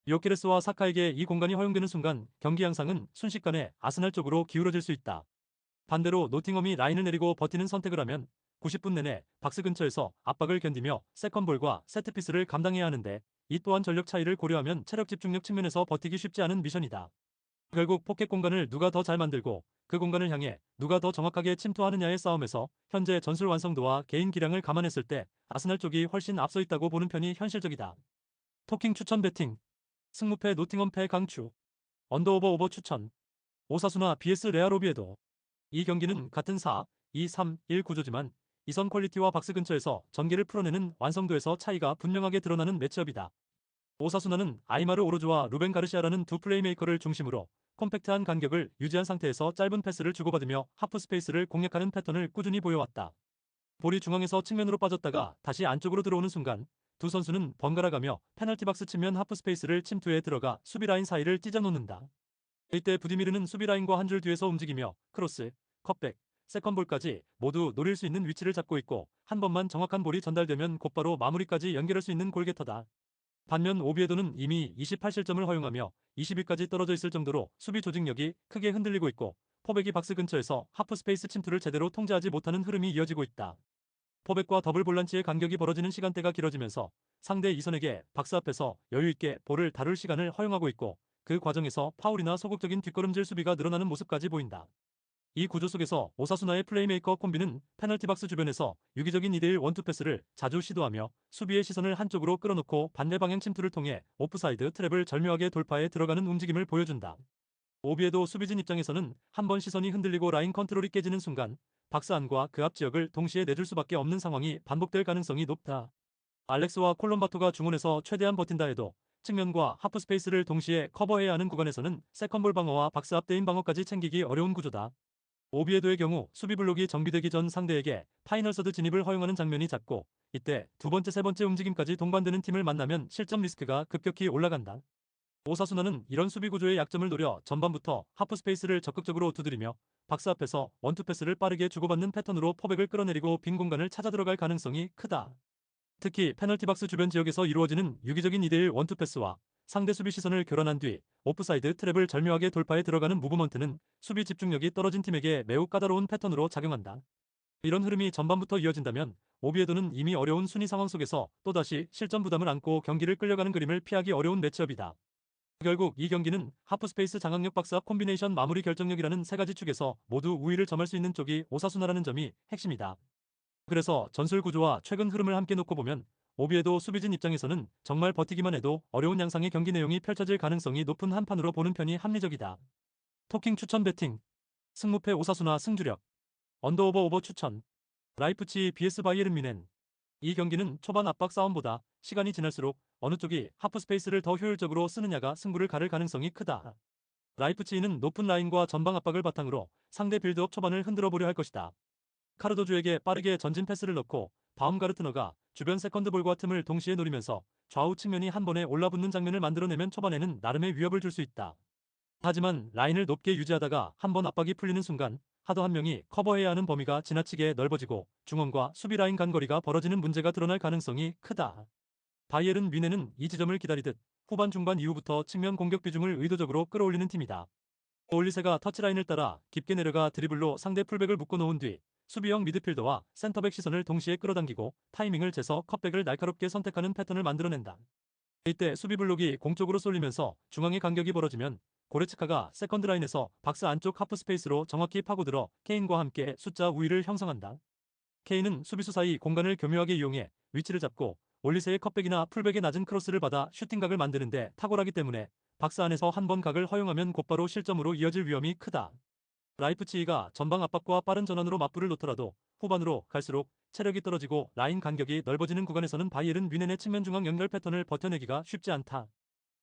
요케레스와 사카에게 이 공간이 허용되는 순간 경기 양상은 순식간에 아스날 쪽으로 기울어질 수 있다. 반대로 노팅엄이 라인을 내리고 버티는 선택을 하면 90분 내내 박스 근처에서 압박을 견디며 세컨볼과 세트피스를 감당해야 하는데, 이 또한 전력 차이를 고려하면 체력 집중력 측면에서 버티기 쉽지 않은 미션이다. 결국 포켓 공간을 누가 더 잘 만들고 그 공간을 향해 누가 더 정확하게 침투하느냐의 싸움에서 현재 전술 완성도와 개인 기량을 감안했을 때 아스날 쪽이 훨씬 앞서 있다고 보는 편이 현실적이다. 토킹 추천 배팅. 승무패 노팅엄패 강추. 언더오버 오버 추천. 오사수나 vs 레알 오비에도. 이 경기는 같은 4-2-3-1 구조지만 이선 퀄리티와 박스 근처에서 전개를 풀어내는 완성도에서 차이가 분명하게 드러나는 매치업이다. 오사수나는 아이마르 오로조와 루벤 가르시아라는 두 플레이메이커를 중심으로 콤팩트한 간격을 유지한 상태에서 짧은 패스를 주고받으며 하프 스페이스를 공략하는 패턴을 꾸준히 보여왔다. 볼이 중앙에서 측면으로 빠졌다가 다시 안쪽으로 들어오는 순간 두 선수는 번갈아가며 페널티 박스 측면 하프 스페이스를 침투해 들어가 수비 라인 사이를 찢어놓는다. 이때 부디미르는 수비 라인과 한 줄 뒤에서 움직이며 크로스, 컷백, 세컨볼까지 모두 노릴 수 있는 위치를 잡고 있고, 한 번만 정확한 볼이 전달되면 곧바로 마무리까지 연결할 수 있는 골게터다. 반면 오비에도는 이미 28실점을 허용하며 20위까지 떨어져 있을 정도로 수비 조직력이 크게 흔들리고 있고, 포백이 박스 근처에서 하프 스페이스 침투를 제대로 통제하지 못하는 흐름이 이어지고 있다. 포백과 더블 볼란치의 간격이 벌어지는 시간대가 길어지면서 상대 이선에게 박스 앞에서 여유있게 볼을 다룰 시간을 허용하고 있고, 그 과정에서 파울이나 소극적인 뒷걸음질 수비가 늘어나는 모습까지 보인다. 이 구조 속에서 오사수나의 플레이메이커 콤비는 페널티 박스 주변에서 유기적인 2대1 원투 패스를 자주 시도하며 수비의 시선을 한쪽으로 끌어놓고 반대 방향 침투를 통해 오프사이드 트랩을 절묘하게 돌파해 들어가는 움직임을 보여준다. 오비에도 수비진 입장에서는 한 번 시선이 흔들리고 라인 컨트롤이 깨지는 순간 박스 안과 그 앞 지역을 동시에 내줄 수밖에 없는 상황이 반복될 가능성이 높다. 알렉스와 콜롬바토가 중원에서 최대한 버틴다 해도 측면과 하프 스페이스를 동시에 커버해야 하는 구간에서는 세컨볼 방어와 박스 앞 대인 방어까지 챙기기 어려운 구조다. 오비에도의 경우 수비 블록이 정비되기 전 상대에게 파이널 서드 진입을 허용하는 장면이 잦고, 이때 두 번째 세 번째 움직임까지 동반되는 팀을 만나면 실점 리스크가 급격히 올라간다. 오사수나는 이런 수비 구조의 약점을 노려 전반부터 하프 스페이스를 적극적으로 두드리며 박스 앞에서 원투 패스를 빠르게 주고받는 패턴으로 포백을 끌어내리고 빈 공간을 찾아 들어갈 가능성이 크다. 특히 페널티 박스 주변 지역에서 이루어지는 유기적인 2대1 원투 패스와 상대 수비 시선을 교란한 뒤 오프사이드 트랩을 절묘하게 돌파해 들어가는 무브먼트는 수비 집중력이 떨어진 팀에게 매우 까다로운 패턴으로 작용한다. 이런 흐름이 전반부터 이어진다면 오비에도는 이미 어려운 순위 상황 속에서 또다시 실점 부담을 안고 경기를 끌려가는 그림을 피하기 어려운 매치업이다. 결국 이 경기는 하프스페이스 장악력 박스 앞 콤비네이션 마무리 결정력이라는 세 가지 축에서 모두 우위를 점할 수 있는 쪽이 오사수나라는 점이 핵심이다. 그래서 전술 구조와 최근 흐름을 함께 놓고 보면 오비에도 수비진 입장에서는 정말 버티기만 해도 어려운 양상의 경기 내용이 펼쳐질 가능성이 높은 한 판으로 보는 편이 합리적이다. 토킹 추천 배팅. 승무패 오사수나 승주력. 언더오버 오버 추천. 라이프치히 vs 바이에른 뮌헨. 이 경기는 초반 압박 싸움보다 시간이 지날수록 어느 쪽이 하프 스페이스를 더 효율적으로 쓰느냐가 승부를 가를 가능성이 크다. 라이프치히는 높은 라인과 전방 압박을 바탕으로 상대 빌드업 초반을 흔들어 보려 할 것이다. 카르도주에게 빠르게 전진 패스를 넣고 바움가르트너가 주변 세컨드볼과 틈을 동시에 노리면서 좌우 측면이 한 번에 올라붙는 장면을 만들어내면 초반에는 나름의 위협을 줄 수 있다. 하지만 라인을 높게 유지하다가 한 번 압박이 풀리는 순간 하더 한 명이 커버해야 하는 범위가 지나치게 넓어지고 중원과 수비 라인 간거리가 벌어지는 문제가 드러날 가능성이 크다. 바이에른 뮌헨은 이 지점을 기다리듯 후반 중반 이후부터 측면 공격 비중을 의도적으로 끌어올리는 팀이다. 올리세가 터치라인을 따라 깊게 내려가 드리블로 상대 풀백을 묶어놓은 뒤 수비형 미드필더와 센터백 시선을 동시에 끌어당기고 타이밍을 재서 컷백을 날카롭게 선택하는 패턴을 만들어낸다. 이때 수비 블록이 공쪽으로 쏠리면서 중앙의 간격이 벌어지면 고레츠카가 세컨드 라인에서 박스 안쪽 하프 스페이스로 정확히 파고들어 케인과 함께 숫자 우위를 형성한다. 케인은 수비수 사이 공간을 교묘하게 이용해 위치를 잡고 올리세의 컷백이나 풀백의 낮은 크로스를 받아 슈팅각을 만드는데 탁월하기 때문에 박스 안에서 한 번 각을 허용하면 곧바로 실점으로 이어질 위험이 크다. 라이프치히가 전방 압박과 빠른 전환으로 맞불을 놓더라도 후반으로 갈수록 체력이 떨어지고 라인 간격이 넓어지는 구간에서는 바이에른 뮌헨의 측면 중앙 연결 패턴을 버텨내기가 쉽지 않다.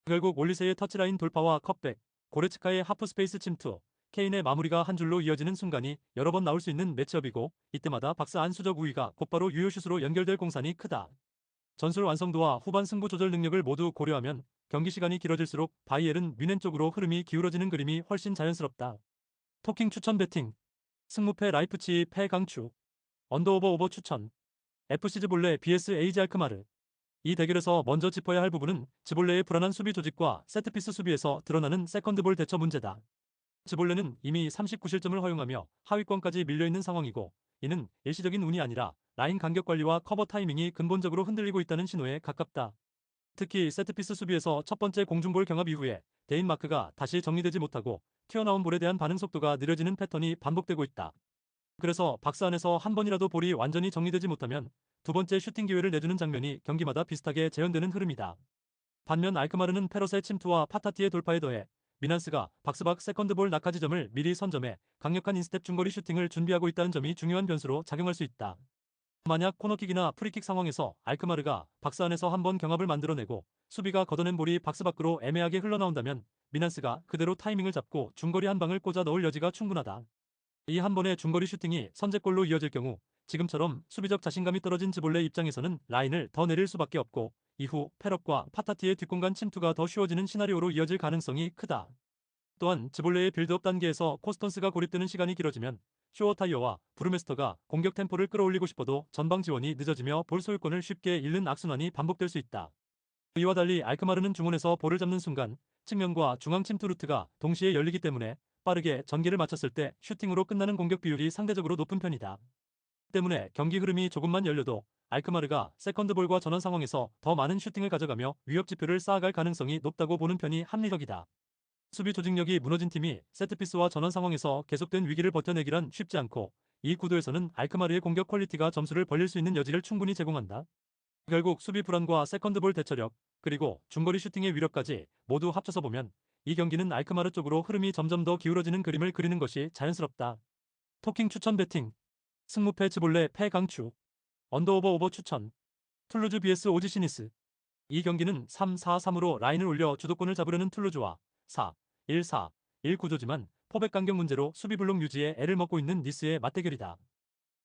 결국 올리세의 터치라인 돌파와 컷백, 고레츠카의 하프 스페이스 침투, 케인의 마무리가 한 줄로 이어지는 순간이 여러 번 나올 수 있는 매치업이고, 이때마다 박스 안 수적 우위가 곧바로 유효슛으로 연결될 공산이 크다. 전술 완성도와 후반 승부 조절 능력을 모두 고려하면 경기 시간이 길어질수록 바이에른 뮌헨 쪽으로 흐름이 기울어지는 그림이 훨씬 자연스럽다. 토킹 추천 배팅. 승무패 라이프치히 패 강추. 언더오버 오버 추천. FC 즈볼레 vs 에이지 알크마르. 이 대결에서 먼저 짚어야 할 부분은 즈볼레의 불안한 수비 조직과 세트피스 수비에서 드러나는 세컨드볼 대처 문제다. 즈볼레는 이미 39실점을 허용하며 하위권까지 밀려있는 상황이고, 이는 일시적인 운이 아니라 라인 간격 관리와 커버 타이밍이 근본적으로 흔들리고 있다는 신호에 가깝다. 특히 세트피스 수비에서 첫 번째 공중볼 경합 이후에 데인마크가 다시 정리되지 못하고 튀어나온 볼에 대한 반응 속도가 느려지는 패턴이 반복되고 있다. 그래서 박스 안에서 한 번이라도 볼이 완전히 정리되지 못하면 두 번째 슈팅 기회를 내주는 장면이 경기마다 비슷하게 재현되는 흐름이다. 반면 알크마르는 페럿의 침투와 파타티의 돌파에 더해 미난스가 박스박 세컨드볼 낙하 지점을 미리 선점해 강력한 인스텝 중거리 슈팅을 준비하고 있다는 점이 중요한 변수로 작용할 수 있다. 만약 코너킥이나 프리킥 상황에서 알크마르가 박스 안에서 한 번 경합을 만들어내고 수비가 걷어낸 볼이 박스 밖으로 애매하게 흘러나온다면 미난스가 그대로 타이밍을 잡고 중거리 한 방을 꽂아 넣을 여지가 충분하다. 이 한 번의 중거리 슈팅이 선제골로 이어질 경우 지금처럼 수비적 자신감이 떨어진 즈볼레 입장에서는 라인을 더 내릴 수밖에 없고, 이후 페럿과 파타티의 뒷공간 침투가 더 쉬워지는 시나리오로 이어질 가능성이 크다. 또한 즈볼레의 빌드업 단계에서 코스턴스가 고립되는 시간이 길어지면 쇼어타이어와 브루메스터가 공격 템포를 끌어올리고 싶어도 전방 지원이 늦어지며 볼 소유권을 쉽게 잃는 악순환이 반복될 수 있다. 이와 달리 알크마르는 중원에서 볼을 잡는 순간 측면과 중앙 침투 루트가 동시에 열리기 때문에 빠르게 전개를 마쳤을 때 슈팅으로 끝나는 공격 비율이 상대적으로 높은 편이다. 때문에 경기 흐름이 조금만 열려도 알크마르가 세컨드볼과 전환 상황에서 더 많은 슈팅을 가져가며 위협 지표를 쌓아갈 가능성이 높다고 보는 편이 합리적이다. 수비 조직력이 무너진 팀이 세트피스와 전환 상황에서 계속된 위기를 버텨내기란 쉽지 않고, 이 구도에서는 알크마르의 공격 퀄리티가 점수를 벌릴 수 있는 여지를 충분히 제공한다. 결국 수비 불안과 세컨드볼 대처력, 그리고 중거리 슈팅의 위력까지 모두 합쳐서 보면 이 경기는 알크마르 쪽으로 흐름이 점점 더 기울어지는 그림을 그리는 것이 자연스럽다. 토킹 추천 배팅. 승무패 즈볼레 패 강추. 언더오버 오버 추천. 툴루즈 vs 오지시니스. 이 경기는 3-4-3으로 라인을 올려 주도권을 잡으려는 툴루즈와 4-1-4-1 구조지만 포백 간격 문제로 수비 블록 유지에 애를 먹고 있는 니스의 맞대결이다.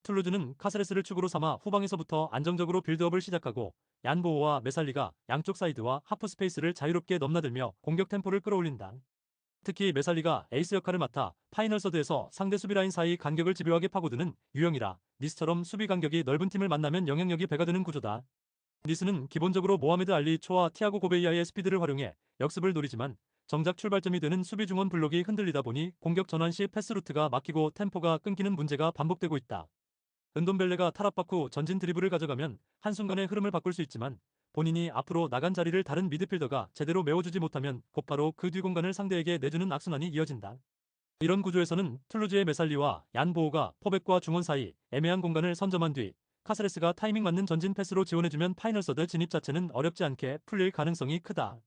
툴루즈는 카세레스를 축으로 삼아 후방에서부터 안정적으로 빌드업을 시작하고 얀보호와 메살리가 양쪽 사이드와 하프 스페이스를 자유롭게 넘나들며 공격 템포를 끌어올린다. 특히 메살리가 에이스 역할을 맡아 파이널 서드에서 상대 수비 라인 사이 간격을 집요하게 파고드는 유형이라 니스처럼 수비 간격이 넓은 팀을 만나면 영향력이 배가 되는 구조다. 니스는 기본적으로 모하메드 알리 초와 티아고 고베이아의 스피드를 활용해 역습을 노리지만 정작 출발점이 되는 수비 중원 블록이 흔들리다 보니 공격 전환 시 패스 루트가 막히고 템포가 끊기는 문제가 반복되고 있다. 은돈벨레가 타락박 후 전진 드리블을 가져가면 한순간에 흐름을 바꿀 수 있지만 본인이 앞으로 나간 자리를 다른 미드필더가 제대로 메워주지 못하면 곧바로 그 뒤 공간을 상대에게 내주는 악순환이 이어진다. 이런 구조에서는 툴루즈의 메살리와 얀보호가 포백과 중원 사이 애매한 공간을 선점한 뒤 카세레스가 타이밍 맞는 전진 패스로 지원해주면 파이널 서드 진입 자체는 어렵지 않게 풀릴 가능성이 크다.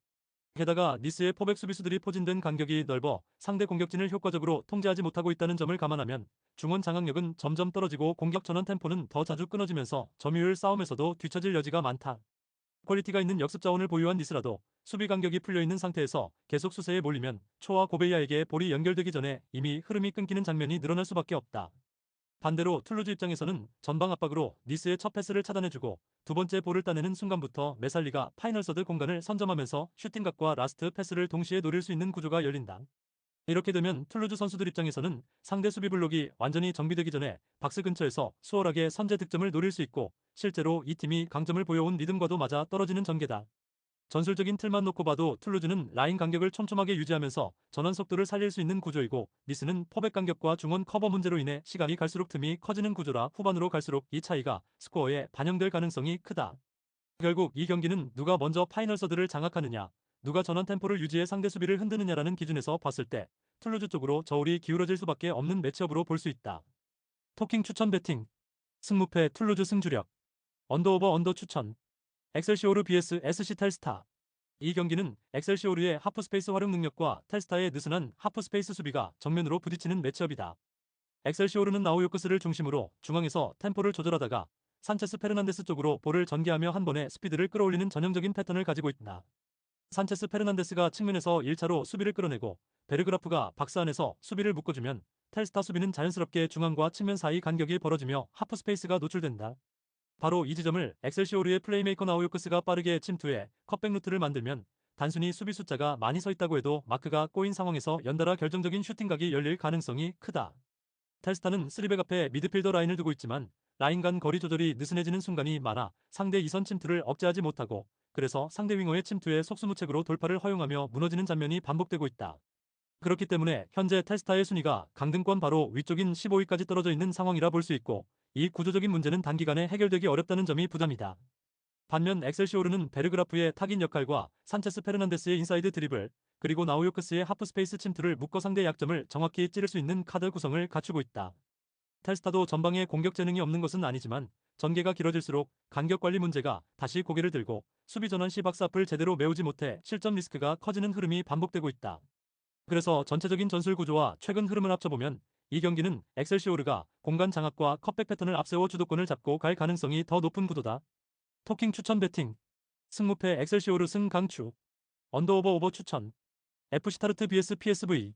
게다가 니스의 포백 수비수들이 포진된 간격이 넓어 상대 공격진을 효과적으로 통제하지 못하고 있다는 점을 감안하면 중원 장악력은 점점 떨어지고 공격 전환 템포는 더 자주 끊어지면서 점유율 싸움에서도 뒤처질 여지가 많다. 퀄리티가 있는 역습 자원을 보유한 니스라도 수비 간격이 풀려있는 상태에서 계속 수세에 몰리면 초와 고베이아에게 볼이 연결되기 전에 이미 흐름이 끊기는 장면이 늘어날 수밖에 없다. 반대로 툴루즈 입장에서는 전방 압박으로 니스의 첫 패스를 차단해주고 두 번째 볼을 따내는 순간부터 메살리가 파이널 서드 공간을 선점하면서 슈팅각과 라스트 패스를 동시에 노릴 수 있는 구조가 열린다. 이렇게 되면 툴루즈 선수들 입장에서는 상대 수비 블록이 완전히 정비되기 전에 박스 근처에서 수월하게 선제 득점을 노릴 수 있고, 실제로 이 팀이 강점을 보여온 리듬과도 맞아 떨어지는 전개다. 전술적인 틀만 놓고 봐도 툴루즈는 라인 간격을 촘촘하게 유지하면서 전환 속도를 살릴 수 있는 구조이고, 니스는 포백 간격과 중원 커버 문제로 인해 시간이 갈수록 틈이 커지는 구조라 후반으로 갈수록 이 차이가 스코어에 반영될 가능성이 크다. 결국 이 경기는 누가 먼저 파이널 서드를 장악하느냐, 누가 전환 템포를 유지해 상대 수비를 흔드느냐라는 기준에서 봤을 때 툴루즈 쪽으로 저울이 기울어질 수밖에 없는 매치업으로 볼 수 있다. 토킹 추천 배팅. 승무패 툴루즈 승주력. 언더오버 언더 추천. 엑셀시오르 vs SC 텔스타. 이 경기는 엑셀시오르의 하프스페이스 활용 능력과 텔스타의 느슨한 하프스페이스 수비가 정면으로 부딪히는 매치업이다. 엑셀시오르는 나우요크스를 중심으로 중앙에서 템포를 조절하다가 산체스 페르난데스 쪽으로 볼을 전개하며 한 번에 스피드를 끌어올리는 전형적인 패턴을 가지고 있다. 산체스 페르난데스가 측면에서 1차로 수비를 끌어내고 베르그라프가 박스 안에서 수비를 묶어주면 텔스타 수비는 자연스럽게 중앙과 측면 사이 간격이 벌어지며 하프스페이스가 노출된다. 바로 이 지점을 엑셀시오르의 플레이메이커 나우요크스가 빠르게 침투해 컷백 루트를 만들면 단순히 수비 숫자가 많이 서 있다고 해도 마크가 꼬인 상황에서 연달아 결정적인 슈팅각이 열릴 가능성이 크다. 텔스타는 3백 앞에 미드필더 라인을 두고 있지만 라인 간 거리 조절이 느슨해지는 순간이 많아 상대 이선 침투를 억제하지 못하고, 그래서 상대 윙어의 침투에 속수무책으로 돌파를 허용하며 무너지는 장면이 반복되고 있다. 그렇기 때문에 현재 텔스타의 순위가 강등권 바로 위쪽인 15위까지 떨어져 있는 상황이라 볼 수 있고, 이 구조적인 문제는 단기간에 해결되기 어렵다는 점이 부담이다. 반면 엑셀시오르는 베르그라프의 타깃 역할과 산체스 페르난데스의 인사이드 드리블, 그리고 나우요크스의 하프스페이스 침투를 묶어 상대 약점을 정확히 찌를 수 있는 카드 구성을 갖추고 있다. 텔스타도 전방에 공격 재능이 없는 것은 아니지만, 전개가 길어질수록 간격 관리 문제가 다시 고개를 들고 수비 전환 시 박스 앞을 제대로 메우지 못해 실점 리스크가 커지는 흐름이 반복되고 있다. 그래서 전체적인 전술 구조와 최근 흐름을 합쳐보면 이 경기는 엑셀시오르가 공간 장악과 컵백 패턴을 앞세워 주도권을 잡고 갈 가능성이 더 높은 구도다. 토킹 추천 배팅. 승무패 엑셀시오르 승 강추. 언더오버 오버 추천. FC타르트 vs PSV.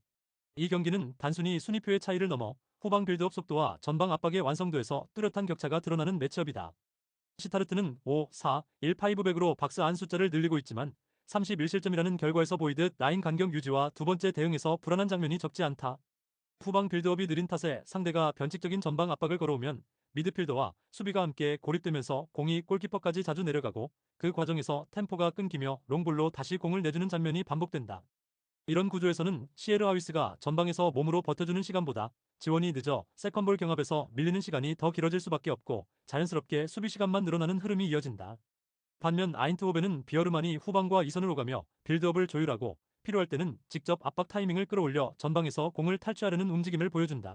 이 경기는 단순히 순위표의 차이를 넘어 후방 빌드업 속도와 전방 압박의 완성도에서 뚜렷한 격차가 드러나는 매치업이다. 시타르트는 5, 4, 1, 5백으로 박스 안 숫자를 늘리고 있지만 31실점이라는 결과에서 보이듯 라인 간격 유지와 두 번째 대응에서 불안한 장면이 적지 않다. 후방 빌드업이 느린 탓에 상대가 변칙적인 전방 압박을 걸어오면 미드필더와 수비가 함께 고립되면서 공이 골키퍼까지 자주 내려가고, 그 과정에서 템포가 끊기며 롱볼로 다시 공을 내주는 장면이 반복된다. 이런 구조에서는 시에르 하위스가 전방에서 몸으로 버텨주는 시간보다 지원이 늦어 세컨볼 경합에서 밀리는 시간이 더 길어질 수밖에 없고, 자연스럽게 수비 시간만 늘어나는 흐름이 이어진다. 반면 아인트호벤은 비어르만이 후방과 이선으로 가며 빌드업을 조율하고, 필요할 때는 직접 압박 타이밍을 끌어올려 전방에서 공을 탈취하려는 움직임을 보여준다.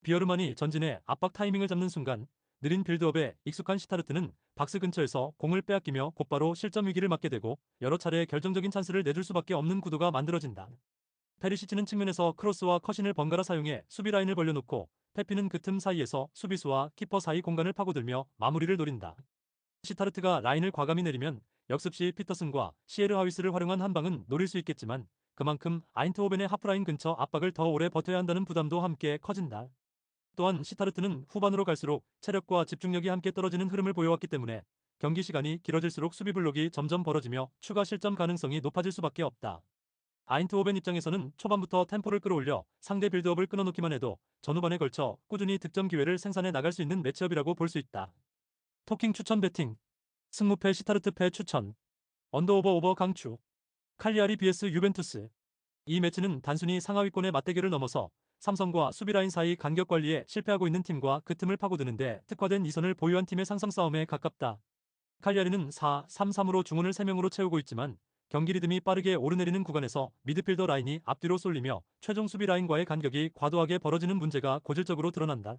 비어르만이 전진해 압박 타이밍을 잡는 순간 느린 빌드업에 익숙한 시타르트는 박스 근처에서 공을 빼앗기며 곧바로 실점 위기를 맞게 되고, 여러 차례 결정적인 찬스를 내줄 수밖에 없는 구도가 만들어진다. 페리시치는 측면에서 크로스와 컷신을 번갈아 사용해 수비 라인을 벌려놓고, 페피는 그 틈 사이에서 수비수와 키퍼 사이 공간을 파고들며 마무리를 노린다. 시타르트가 라인을 과감히 내리면 역습 시 피터슨과 시에르 하위스를 활용한 한 방은 노릴 수 있겠지만, 그만큼 아인트호벤의 하프라인 근처 압박을 더 오래 버텨야 한다는 부담도 함께 커진다. 또한 시타르트는 후반으로 갈수록 체력과 집중력이 함께 떨어지는 흐름을 보여왔기 때문에 경기 시간이 길어질수록 수비 블록이 점점 벌어지며 추가 실점 가능성이 높아질 수밖에 없다. 아인트호벤 입장에서는 초반부터 템포를 끌어올려 상대 빌드업을 끊어놓기만 해도 전후반에 걸쳐 꾸준히 득점 기회를 생산해 나갈 수 있는 매치업이라고 볼 수 있다. 토킹 추천 배팅. 승무패 시타르트패 추천. 언더오버 오버 강추. 칼리아리 vs 유벤투스. 이 매치는 단순히 상하위권의 맞대결을 넘어서 삼성과 수비라인 사이 간격 관리에 실패하고 있는 팀과 그 틈을 파고드는데 특화된 이선을 보유한 팀의 상성 싸움에 가깝다. 칼리아리는 4-3-3으로 중원을 3명으로 채우고 있지만, 경기 리듬이 빠르게 오르내리는 구간에서 미드필더 라인이 앞뒤로 쏠리며 최종 수비 라인과의 간격이 과도하게 벌어지는 문제가 고질적으로 드러난다.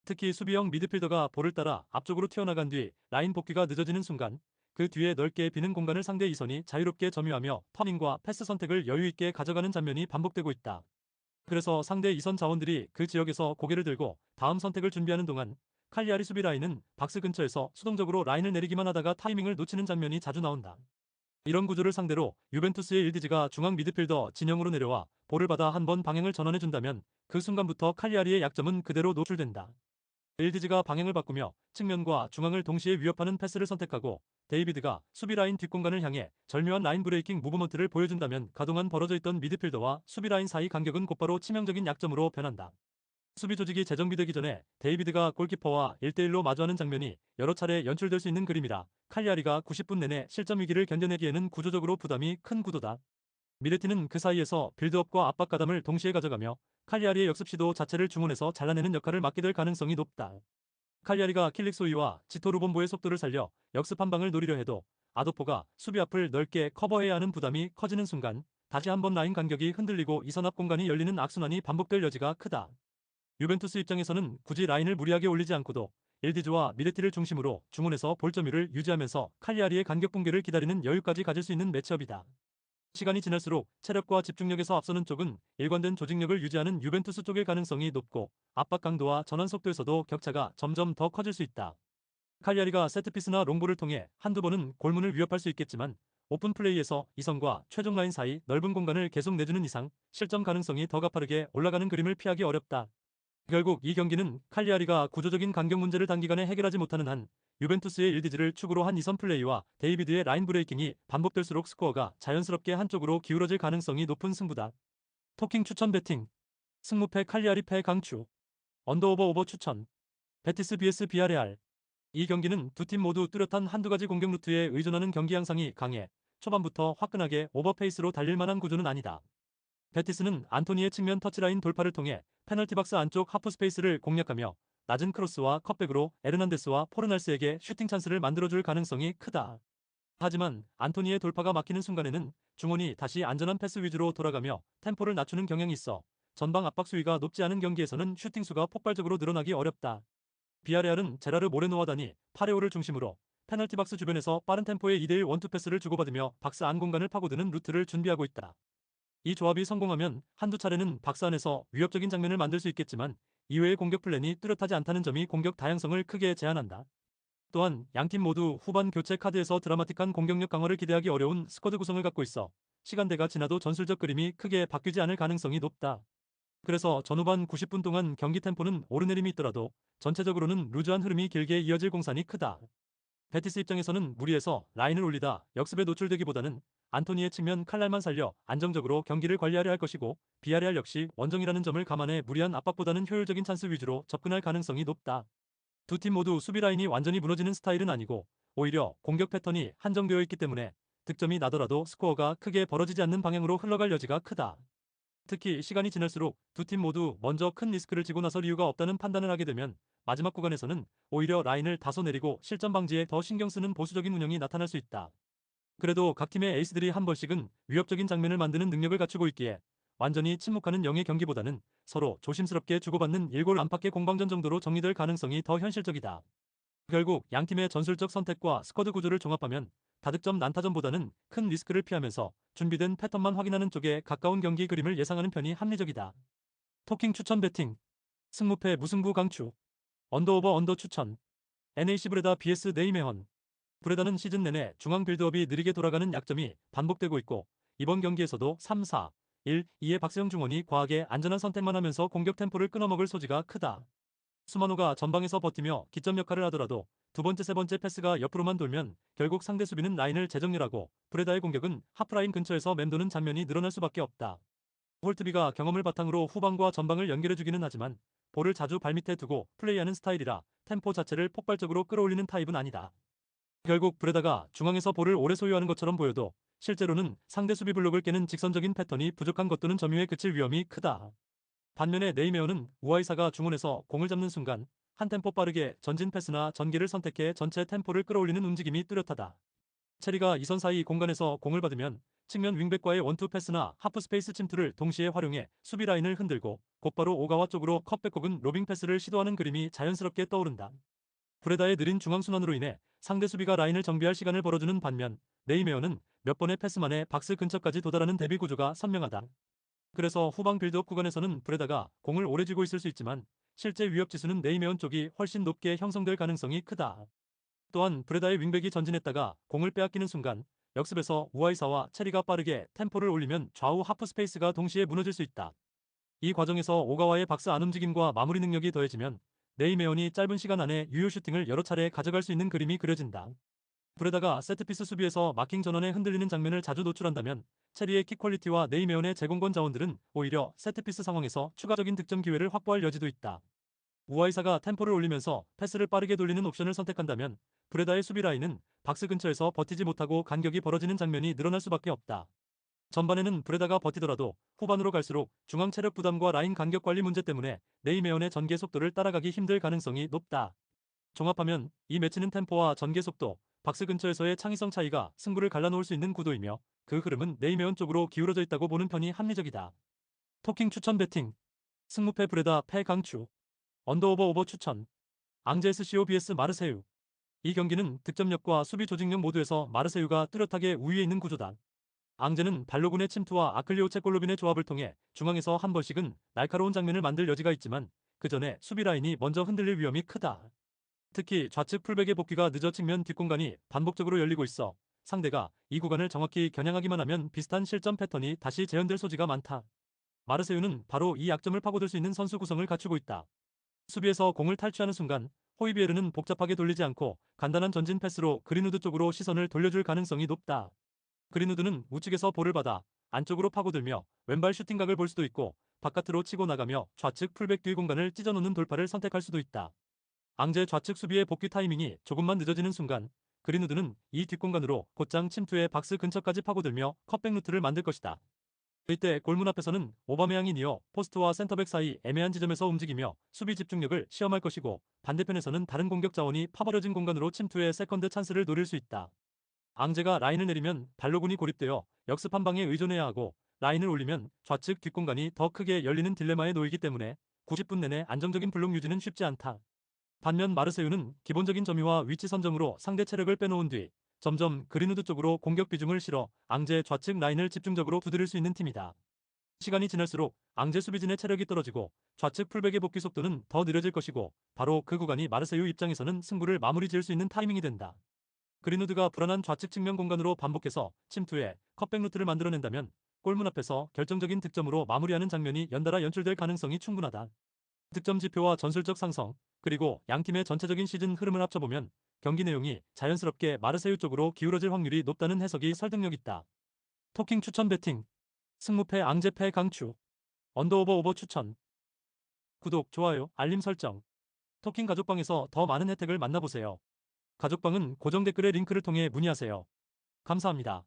특히 수비형 미드필더가 볼을 따라 앞쪽으로 튀어나간 뒤 라인 복귀가 늦어지는 순간 그 뒤에 넓게 비는 공간을 상대 이선이 자유롭게 점유하며 터닝과 패스 선택을 여유있게 가져가는 장면이 반복되고 있다. 그래서 상대 이선 자원들이 그 지역에서 고개를 들고 다음 선택을 준비하는 동안 칼리아리 수비 라인은 박스 근처에서 수동적으로 라인을 내리기만 하다가 타이밍을 놓치는 장면이 자주 나온다. 이런 구조를 상대로 유벤투스의 일디지가 중앙 미드필더 진영으로 내려와 볼을 받아 한 번 방향을 전환해준다면 그 순간부터 칼리아리의 약점은 그대로 노출된다. 일디지가 방향을 바꾸며 측면과 중앙을 동시에 위협하는 패스를 선택하고, 데이비드가 수비 라인 뒷공간을 향해 절묘한 라인 브레이킹 무브먼트를 보여준다면 가동한 벌어져 있던 미드필더와 수비 라인 사이 간격은 곧바로 치명적인 약점으로 변한다. 수비 조직이 재정비되기 전에 데이비드가 골키퍼와 1대1로 마주하는 장면이 여러 차례 연출될 수 있는 그림이라 칼리아리가 90분 내내 실점 위기를 견뎌내기에는 구조적으로 부담이 큰 구도다. 미레티는 그 사이에서 빌드업과 압박 가담을 동시에 가져가며 칼리아리의 역습 시도 자체를 중원에서 잘라내는 역할을 맡게 될 가능성이 높다. 칼리아리가 킬릭소이와 지토 루본보의 속도를 살려 역습 한 방을 노리려 해도 아도포가 수비 앞을 넓게 커버해야 하는 부담이 커지는 순간 다시 한번 라인 간격이 흔들리고 이선 앞 공간이 열리는 악순환이 반복될 여지가 크다. 유벤투스 입장에서는 굳이 라인을 무리하게 올리지 않고도 일디즈와 미레티를 중심으로 중원에서 볼 점유를 유지하면서 칼리아리의 간격 붕괴를 기다리는 여유까지 가질 수 있는 매치업이다. 시간이 지날수록 체력과 집중력에서 앞서는 쪽은 일관된 조직력을 유지하는 유벤투스 쪽일 가능성이 높고, 압박 강도와 전환 속도에서도 격차가 점점 더 커질 수 있다. 칼리아리가 세트피스나 롱볼을 통해 한두 번은 골문을 위협할 수 있겠지만, 오픈 플레이에서 이선과 최종 라인 사이 넓은 공간을 계속 내주는 이상 실점 가능성이 더 가파르게 올라가는 그림을 피하기 어렵다. 결국 이 경기는 칼리아리가 구조적인 간격 문제를 단기간에 해결하지 못하는 한 유벤투스의 일디즈를 축으로 한 이선 플레이와 데이비드의 라인 브레이킹이 반복될수록 스코어가 자연스럽게 한쪽으로 기울어질 가능성이 높은 승부다. 토킹 추천 배팅. 승무패 칼리아리 패 강추. 언더오버 오버 추천. 베티스 vs 비아레알. 이 경기는 두 팀 모두 뚜렷한 한두 가지 공격 루트에 의존하는 경기 양상이 강해 초반부터 화끈하게 오버페이스로 달릴 만한 구조는 아니다. 베티스는 안토니의 측면 터치라인 돌파를 통해 페널티 박스 안쪽 하프 스페이스를 공략하며 낮은 크로스와 컷백으로 에르난데스와 포르날스에게 슈팅 찬스를 만들어줄 가능성이 크다. 하지만 안토니의 돌파가 막히는 순간에는 중원이 다시 안전한 패스 위주로 돌아가며 템포를 낮추는 경향이 있어 전방 압박 수위가 높지 않은 경기에서는 슈팅 수가 폭발적으로 늘어나기 어렵다. 비아레알은 제라르 모레노와 다니 파레오를 중심으로 페널티 박스 주변에서 빠른 템포의 2대1 원투 패스를 주고받으며 박스 안 공간을 파고드는 루트를 준비하고 있다. 이 조합이 성공하면 한두 차례는 박스 안에서 위협적인 장면을 만들 수 있겠지만 이외의 공격 플랜이 뚜렷하지 않다는 점이 공격 다양성을 크게 제한한다. 또한 양팀 모두 후반 교체 카드에서 드라마틱한 공격력 강화를 기대하기 어려운 스쿼드 구성을 갖고 있어 시간대가 지나도 전술적 그림이 크게 바뀌지 않을 가능성이 높다. 그래서 전후반 90분 동안 경기 템포는 오르내림이 있더라도 전체적으로는 루즈한 흐름이 길게 이어질 공산이 크다. 베티스 입장에서는 무리해서 라인을 올리다 역습에 노출되기보다는 안토니의 측면 칼날만 살려 안정적으로 경기를 관리하려 할 것이고 비아레알 역시 원정이라는 점을 감안해 무리한 압박보다는 효율적인 찬스 위주로 접근할 가능성이 높다. 두 팀 모두 수비 라인이 완전히 무너지는 스타일은 아니고 오히려 공격 패턴이 한정되어 있기 때문에 득점이 나더라도 스코어가 크게 벌어지지 않는 방향으로 흘러갈 여지가 크다. 특히 시간이 지날수록 두 팀 모두 먼저 큰 리스크를 지고 나설 이유가 없다는 판단을 하게 되면 마지막 구간에서는 오히려 라인을 다소 내리고 실점 방지에 더 신경 쓰는 보수적인 운영이 나타날 수 있다. 그래도 각 팀의 에이스들이 한 번씩은 위협적인 장면을 만드는 능력을 갖추고 있기에 완전히 침묵하는 영의 경기보다는 서로 조심스럽게 주고받는 1골 안팎의 공방전 정도로 정리될 가능성이 더 현실적이다. 결국 양팀의 전술적 선택과 스쿼드 구조를 종합하면 다득점 난타전보다는 큰 리스크를 피하면서 준비된 패턴만 확인하는 쪽에 가까운 경기 그림을 예상하는 편이 합리적이다. 토킹 추천 배팅. 승무패 무승부 강추. 언더오버 언더 추천. NAC 브레다 vs 네이메헌. 브레다는 시즌 내내 중앙 빌드업이 느리게 돌아가는 약점이 반복되고 있고 이번 경기에서도 3-4, 1-2의 박세영 중원이 과하게 안전한 선택만 하면서 공격 템포를 끊어먹을 소지가 크다. 수마노가 전방에서 버티며 기점 역할을 하더라도 두 번째 세 번째 패스가 옆으로만 돌면 결국 상대 수비는 라인을 재정렬하고 브레다의 공격은 하프라인 근처에서 맴도는 장면이 늘어날 수밖에 없다. 홀트비가 경험을 바탕으로 후방과 전방을 연결해주기는 하지만 볼을 자주 발밑에 두고 플레이하는 스타일이라 템포 자체를 폭발적으로 끌어올리는 타입은 아니다. 결국 브레다가 중앙에서 볼을 오래 소유하는 것처럼 보여도 실제로는 상대 수비 블록을 깨는 직선적인 패턴이 부족한 것도는 점유에 그칠 위험이 크다. 반면에 네이메어는 우아이사가 중원에서 공을 잡는 순간 한 템포 빠르게 전진 패스나 전개를 선택해 전체 템포를 끌어올리는 움직임이 뚜렷하다. 체리가 이선 사이 공간에서 공을 받으면 측면 윙백과의 원투 패스나 하프 스페이스 침투를 동시에 활용해 수비 라인을 흔들고 곧바로 오가와 쪽으로 컷백 혹은 로빙 패스를 시도하는 그림이 자연스럽게 떠오른다. 브레다의 느린 중앙 순환으로 인해 상대 수비가 라인을 정비할 시간을 벌어주는 반면 네이메어는 몇 번의 패스 만에 박스 근처까지 도달하는 대비 구조가 선명하다. 그래서 후방 빌드업 구간에서는 브레다가 공을 오래 쥐고 있을 수 있지만 실제 위협 지수는 네이메온 쪽이 훨씬 높게 형성될 가능성이 크다. 또한 브레다의 윙백이 전진했다가 공을 빼앗기는 순간 역습에서 우아이사와 체리가 빠르게 템포를 올리면 좌우 하프 스페이스가 동시에 무너질 수 있다. 이 과정에서 오가와의 박스 안 움직임과 마무리 능력이 더해지면 네이메온이 짧은 시간 안에 유효 슈팅을 여러 차례 가져갈 수 있는 그림이 그려진다. 브레다가 세트피스 수비에서 마킹 전원에 흔들리는 장면을 자주 노출한다면 체리의 킥 퀄리티와 네이메온의 제공권 자원들은 오히려 세트피스 상황에서 추가적인 득점 기회를 확보할 여지도 있다. 우아이사가 템포를 올리면서 패스를 빠르게 돌리는 옵션을 선택한다면 브레다의 수비 라인은 박스 근처에서 버티지 못하고 간격이 벌어지는 장면이 늘어날 수밖에 없다. 전반에는 브레다가 버티더라도 후반으로 갈수록 중앙 체력 부담과 라인 간격 관리 문제 때문에 네이메온의 전개 속도를 따라가기 힘들 가능성이 높다. 종합하면 이 매치는 템포와 전개 속도, 박스 근처에서의 창의성 차이가 승부를 갈라놓을 수 있는 구도이며 그 흐름은 네이메온 쪽으로 기울어져 있다고 보는 편이 합리적이다. 토킹 추천 배팅. 승무패 브레다 패 강추. 언더오버 오버 추천. 앙제스 CO vs 마르세유. 이 경기는 득점력과 수비 조직력 모두에서 마르세유가 뚜렷하게 우위에 있는 구조다. 앙제는 발로군의 침투와 아클리오체 골로빈의 조합을 통해 중앙에서 한 번씩은 날카로운 장면을 만들 여지가 있지만 그 전에 수비 라인이 먼저 흔들릴 위험이 크다. 특히 좌측 풀백의 복귀가 늦어 측면 뒷공간이 반복적으로 열리고 있어 상대가 이 구간을 정확히 겨냥하기만 하면 비슷한 실점 패턴이 다시 재현될 소지가 많다. 마르세유는 바로 이 약점을 파고들 수 있는 선수 구성을 갖추고 있다. 수비에서 공을 탈취하는 순간 호이비에르는 복잡하게 돌리지 않고 간단한 전진 패스로 그린우드 쪽으로 시선을 돌려줄 가능성이 높다. 그린우드는 우측에서 볼을 받아 안쪽으로 파고들며 왼발 슈팅각을 볼 수도 있고 바깥으로 치고 나가며 좌측 풀백 뒤 공간을 찢어놓는 돌파를 선택할 수도 있다. 앙제 좌측 수비의 복귀 타이밍이 조금만 늦어지는 순간 그린우드는 이 뒷공간으로 곧장 침투해 박스 근처까지 파고들며 컷백 루트를 만들 것이다. 이때 골문 앞에서는 오바메양이 니어 포스트와 센터백 사이 애매한 지점에서 움직이며 수비 집중력을 시험할 것이고, 반대편에서는 다른 공격 자원이 파버려진 공간으로 침투해 세컨드 찬스를 노릴 수 있다. 앙제가 라인을 내리면 발로군이 고립되어 역습 한 방에 의존해야 하고, 라인을 올리면 좌측 뒷공간이 더 크게 열리는 딜레마에 놓이기 때문에 90분 내내 안정적인 블록 유지는 쉽지 않다. 반면 마르세유는 기본적인 점유와 위치 선점으로 상대 체력을 빼놓은 뒤 점점 그린우드 쪽으로 공격 비중을 실어 앙제 좌측 라인을 집중적으로 두드릴 수 있는 팀이다. 시간이 지날수록 앙제 수비진의 체력이 떨어지고 좌측 풀백의 복귀 속도는 더 느려질 것이고, 바로 그 구간이 마르세유 입장에서는 승부를 마무리 지을 수 있는 타이밍이 된다. 그린우드가 불안한 좌측 측면 공간으로 반복해서 침투해 컷백 루트를 만들어낸다면 골문 앞에서 결정적인 득점으로 마무리하는 장면이 연달아 연출될 가능성이 충분하다. 득점 지표와 전술적 상성, 그리고 양팀의 전체적인 시즌 흐름을 합쳐보면 경기 내용이 자연스럽게 마르세유 쪽으로 기울어질 확률이 높다는 해석이 설득력 있다. 토킹 추천 배팅. 승무패 앙제패 강추. 언더오버 오버 추천. 구독, 좋아요, 알림 설정. 토킹 가족방에서 더 많은 혜택을 만나보세요. 가족방은 고정 댓글의 링크를 통해 문의하세요. 감사합니다.